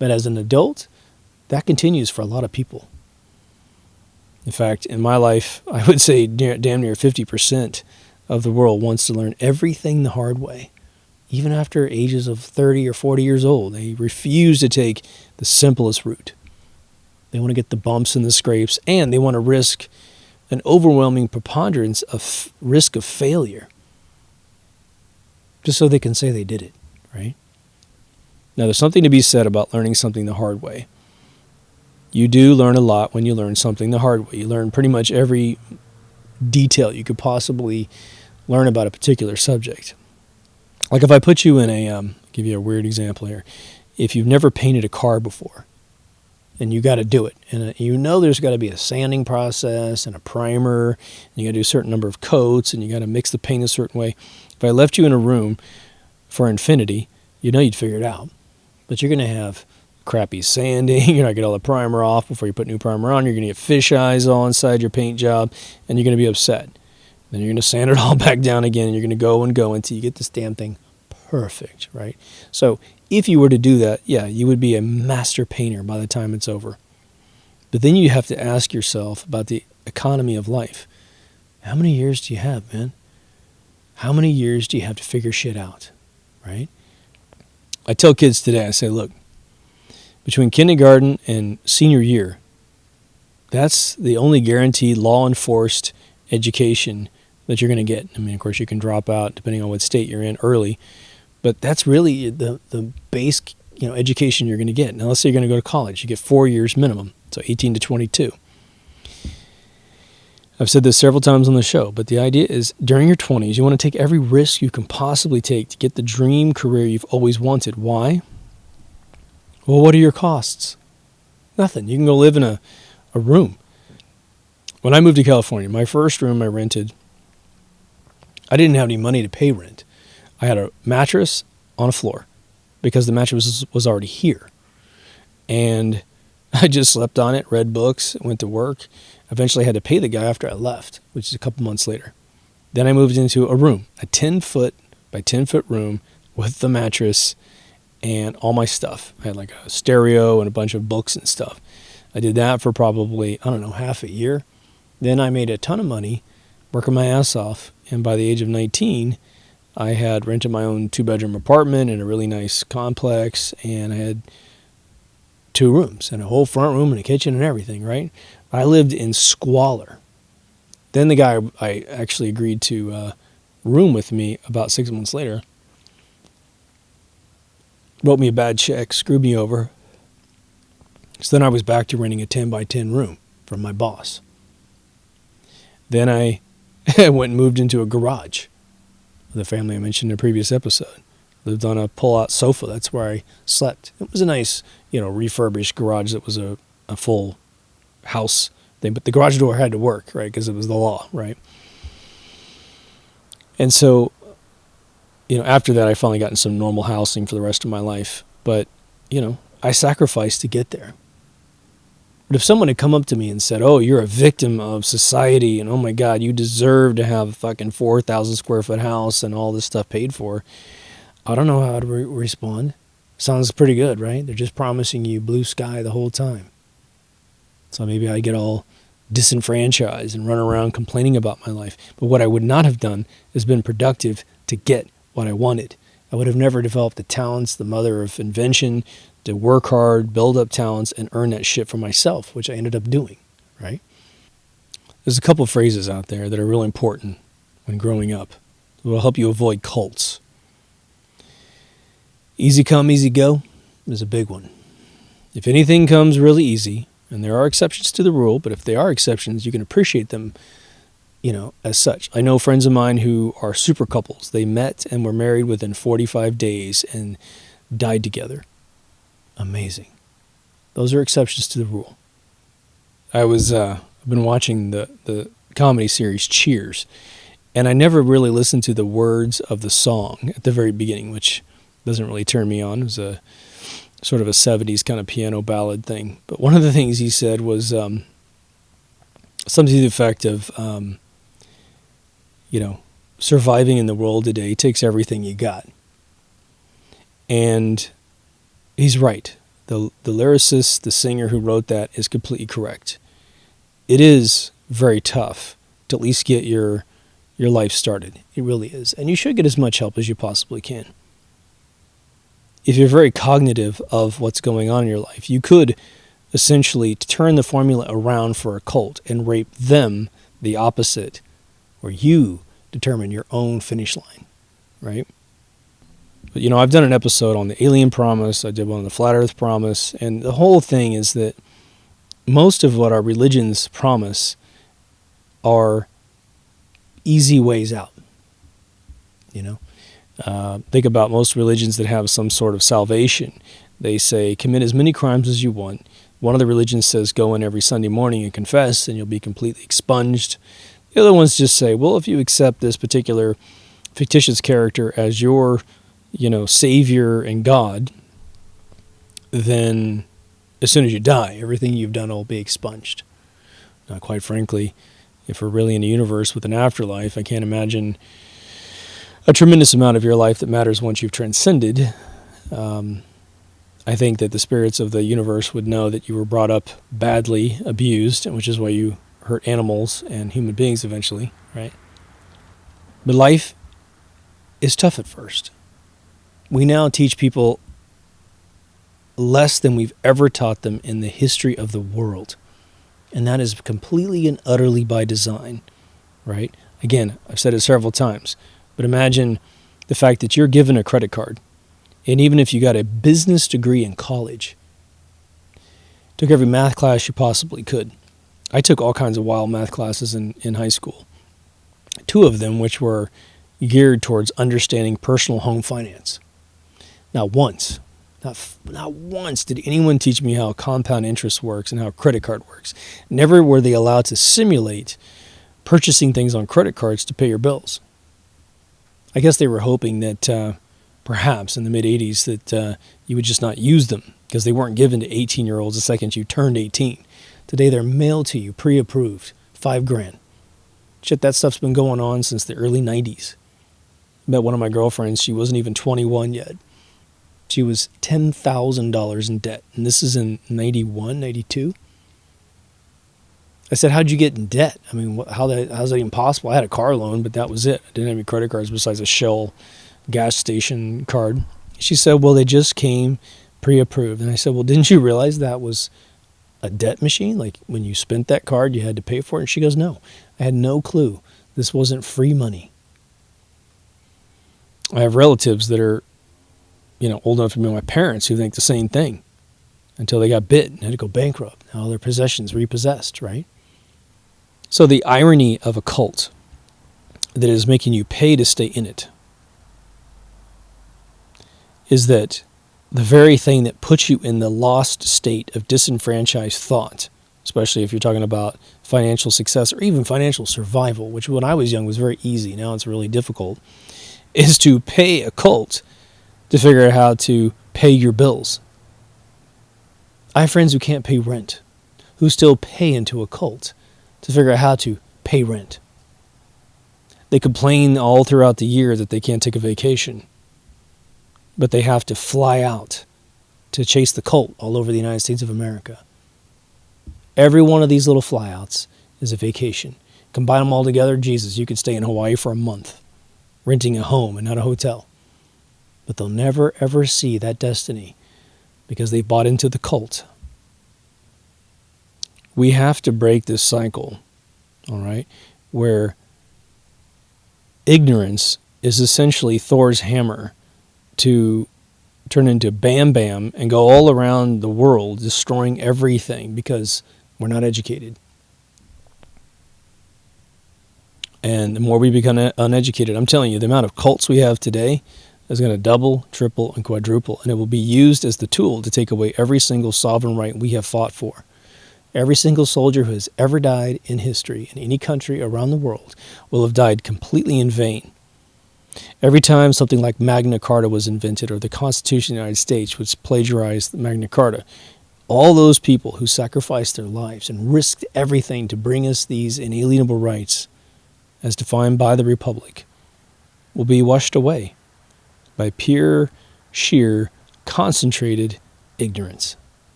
But as an adult, that continues for a lot of people. In fact, in my life, I would say damn near 50% of the world wants to learn everything the hard way. Even after ages of 30 or 40 years old, they refuse to take the simplest route. They want to get the bumps and the scrapes, and they want to risk an overwhelming preponderance of risk of failure, just so they can say they did it, right? Now, there's something to be said about learning something the hard way. You do learn a lot when you learn something the hard way. You learn pretty much every detail you could possibly learn about a particular subject. Like if I put you in give you a weird example here. If you've never painted a car before, and you got to do it, and there's got to be a sanding process and a primer, and you got to do a certain number of coats, and you got to mix the paint a certain way. If I left you in a room for infinity, you'd figure it out. But you're going to have crappy sanding. You're not going to get all the primer off before you put new primer on. You're going to get fish eyes all inside your paint job, and you're going to be upset. Then you're going to sand it all back down again, and you're going to go and go until you get this damn thing perfect, right? So if you were to do that, yeah, you would be a master painter by the time it's over. But then you have to ask yourself about the economy of life. How many years do you have, man? How many years do you have to figure shit out, right? I tell kids today, I say, look, between kindergarten and senior year, that's the only guaranteed law-enforced education that you're going to get. I mean, of course, you can drop out depending on what state you're in early, but that's really the base education you're going to get. Now, let's say you're going to go to college. You get 4 years minimum, so 18 to 22. I've said this several times on the show, but the idea is during your 20s, you want to take every risk you can possibly take to get the dream career you've always wanted. Why? Well, what are your costs? Nothing. You can go live in a room. When I moved to California, my first room I rented, I didn't have any money to pay rent. I had a mattress on a floor because the mattress was already here. And I just slept on it, read books, went to work. Eventually I had to pay the guy after I left, which is a couple months later. Then I moved into a room, a 10-foot by 10-foot room with the mattress and all my stuff. I had like a stereo and a bunch of books and stuff. I did that for probably, half a year. Then I made a ton of money working my ass off. And by the age of 19, I had rented my own 2-bedroom apartment in a really nice complex, and I had 2 rooms and a whole front room and a kitchen and everything, right? I lived in squalor. Then the guy I actually agreed to room with me about 6 months later wrote me a bad check, screwed me over. So then I was back to renting a 10 by 10 room from my boss. Then I went and moved into a garage. The family I mentioned in a previous episode. Lived on a pull-out sofa. That's where I slept. It was a nice, refurbished garage that was a full house thing. But the garage door had to work, right? Because it was the law, right? And so, after that, I finally got in some normal housing for the rest of my life. But, I sacrificed to get there. But if someone had come up to me and said, oh, you're a victim of society, and oh my God, you deserve to have a fucking 4,000 square foot house and all this stuff paid for, I don't know how to respond. Sounds pretty good, right? They're just promising you blue sky the whole time. So maybe I get all disenfranchised and run around complaining about my life. But what I would not have done is been productive to get what I wanted. I would have never developed the talents, the mother of invention, to work hard, build up talents, and earn that shit for myself, which I ended up doing, right? There's a couple of phrases out there that are real important when growing up. It will help you avoid cults. Easy come, easy go is a big one. If anything comes really easy, and there are exceptions to the rule, but if they are exceptions, you can appreciate them, as such. I know friends of mine who are super couples. They met and were married within 45 days and died together. Amazing. Those are exceptions to the rule. I've been watching the comedy series Cheers, and I never really listened to the words of the song at the very beginning, which doesn't really turn me on. It was a sort of a 70s kind of piano ballad thing. But one of the things he said was something to the effect of, surviving in the world today takes everything you got. And he's right. The lyricist, the singer who wrote that is completely correct. It is very tough to at least get your life started. It really is. And you should get as much help as you possibly can. If you're very cognitive of what's going on in your life, you could essentially turn the formula around for a cult and rape them the opposite, where you determine your own finish line, right? But, I've done an episode on the alien promise. I did one on the flat earth promise. And the whole thing is that most of what our religions promise are easy ways out. Think about most religions that have some sort of salvation. They say, commit as many crimes as you want. One of the religions says, go in every Sunday morning and confess, and you'll be completely expunged. The other ones just say, well, if you accept this particular fictitious character as your, savior and God, then as soon as you die, everything you've done will be expunged. Now, quite frankly, if we're really in a universe with an afterlife, I can't imagine a tremendous amount of your life that matters once you've transcended. I think that the spirits of the universe would know that you were brought up badly, abused, which is why you hurt animals and human beings eventually, right? But life is tough at first. We now teach people less than we've ever taught them in the history of the world. And that is completely and utterly by design, right? Again, I've said it several times, but imagine the fact that you're given a credit card. And even if you got a business degree in college, took every math class you possibly could. I took all kinds of wild math classes in high school. 2 of them which were geared towards understanding personal home finance. Not once did anyone teach me how compound interest works and how a credit card works. Never were they allowed to simulate purchasing things on credit cards to pay your bills. I guess they were hoping that perhaps in the mid-'80s that you would just not use them because they weren't given to 18-year-olds the second you turned 18. Today they're mailed to you, pre-approved, $5,000. Shit, that stuff's been going on since the early 90s. I met one of my girlfriends, she wasn't even 21 yet. She was $10,000 in debt, and this is in 91, 92. I said, how'd you get in debt? I mean, how's that even possible? I had a car loan, but that was it. I didn't have any credit cards besides a Shell gas station card. She said, well, they just came pre-approved. And I said, well, didn't you realize that was a debt machine? Like when you spent that card, you had to pay for it? And she goes, no, I had no clue. This wasn't free money. I have relatives that are, old enough to be my parents who think the same thing until they got bit and had to go bankrupt. Now their possessions repossessed, right? So the irony of a cult that is making you pay to stay in it is that the very thing that puts you in the lost state of disenfranchised thought, especially if you're talking about financial success or even financial survival, which when I was young was very easy, now it's really difficult, is to pay a cult to figure out how to pay your bills. I have friends who can't pay rent, who still pay into a cult to figure out how to pay rent. They complain all throughout the year that they can't take a vacation, but they have to fly out to chase the cult all over the United States of America. Every one of these little flyouts is a vacation. Combine them all together, Jesus, you could stay in Hawaii for a month, renting a home and not a hotel. But they'll never, ever see that destiny because they bought into the cult. We have to break this cycle, all right, where ignorance is essentially Thor's hammer to turn into Bam Bam and go all around the world destroying everything because we're not educated. And the more we become uneducated, I'm telling you, the amount of cults we have today is going to double, triple, and quadruple, and it will be used as the tool to take away every single sovereign right we have fought for. Every single soldier who has ever died in history in any country around the world will have died completely in vain. Every time something like Magna Carta was invented or the Constitution of the United States, which plagiarized Magna Carta, all those people who sacrificed their lives and risked everything to bring us these inalienable rights as defined by the Republic will be washed away by pure, sheer, concentrated ignorance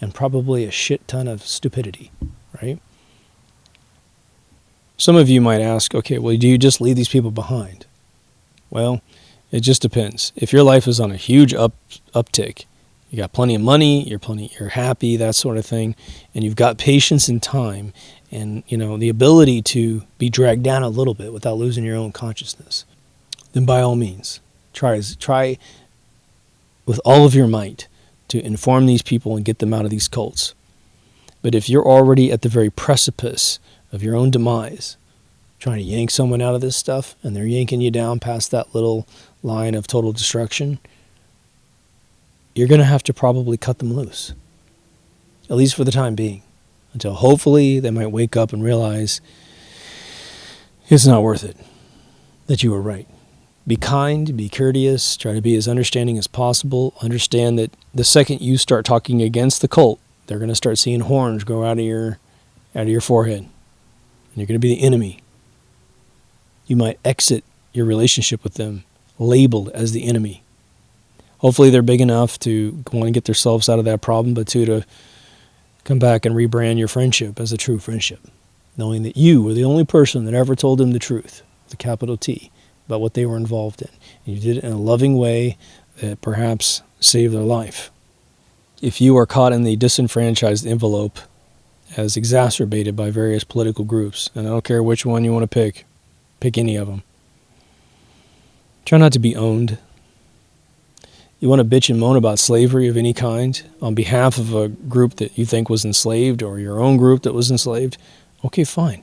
and probably a shit ton of stupidity, right? Some of you might ask, okay, well, do you just leave these people behind? Well, it just depends. If your life is on a huge uptick, you got plenty of money, you're happy, that sort of thing, and you've got patience and time and, the ability to be dragged down a little bit without losing your own consciousness, then by all means, try with all of your might to inform these people and get them out of these cults. But if you're already at the very precipice of your own demise, trying to yank someone out of this stuff, and they're yanking you down past that little line of total destruction, you're going to have to probably cut them loose, at least for the time being, until hopefully they might wake up and realize it's not worth it, that you were right. Be kind, be courteous, try to be as understanding as possible. Understand that the second you start talking against the cult, they're going to start seeing horns grow out of your forehead. And you're going to be the enemy. You might exit your relationship with them labeled as the enemy. Hopefully they're big enough to want to get themselves out of that problem, but to come back and rebrand your friendship as a true friendship, knowing that you were the only person that ever told them the truth, with a capital T, about what they were involved in. And you did it in a loving way that perhaps saved their life. If you are caught in the disenfranchised envelope as exacerbated by various political groups, and I don't care which one you want to pick any of them, try not to be owned. You want to bitch and moan about slavery of any kind on behalf of a group that you think was enslaved or your own group that was enslaved? Okay, fine.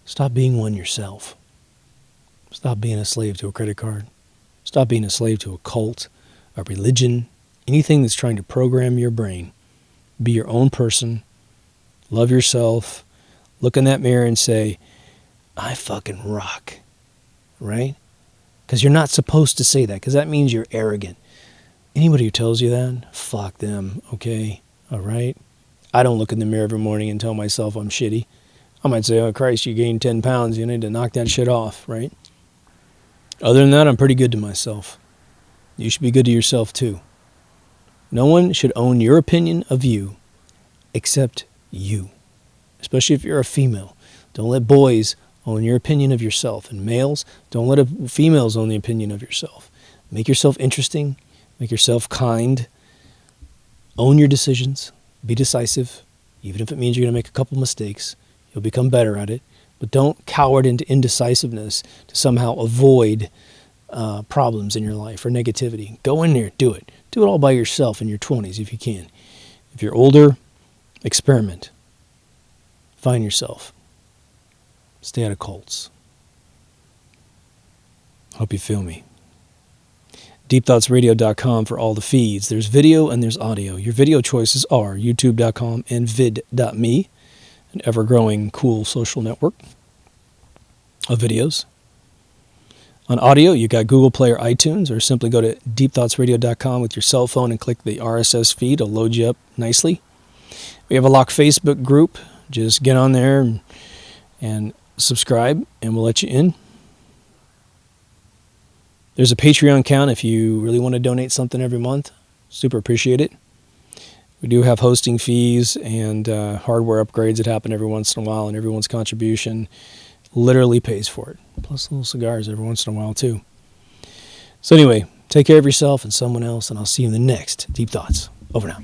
Stop being one yourself. Stop being a slave to a credit card. Stop being a slave to a cult, a religion, anything that's trying to program your brain. Be your own person. Love yourself. Look in that mirror and say, I fucking rock. Right? Because you're not supposed to say that, because that means you're arrogant. Anybody who tells you that, fuck them, okay? All right? I don't look in the mirror every morning and tell myself I'm shitty. I might say, oh, Christ, you gained 10 pounds. You need to knock that shit off, right? Other than that, I'm pretty good to myself. You should be good to yourself, too. No one should own your opinion of you except you, especially if you're a female. Don't let boys own your opinion of yourself. And males, don't let females own the opinion of yourself. Make yourself interesting. Make yourself kind. Own your decisions. Be decisive. Even if it means you're going to make a couple mistakes, you'll become better at it. But don't cower into indecisiveness to somehow avoid problems in your life or negativity. Go in there. Do it. Do it all by yourself in your 20s if you can. If you're older, experiment. Find yourself. Stay out of cults. Hope you feel me. DeepThoughtsRadio.com for all the feeds. There's video and there's audio. Your video choices are YouTube.com and vid.me, an ever-growing cool social network of videos. On audio, you got Google Play or iTunes, or simply go to DeepThoughtsRadio.com with your cell phone and click the RSS feed. It'll load you up nicely. We have a locked Facebook group. Just get on there and subscribe, and we'll let you in. There's a Patreon account if you really want to donate something every month. Super appreciate it. We do have hosting fees and hardware upgrades that happen every once in a while, and everyone's contribution literally pays for it. Plus little cigars every once in a while, too. So anyway, take care of yourself and someone else, and I'll see you in the next Deep Thoughts. Over now.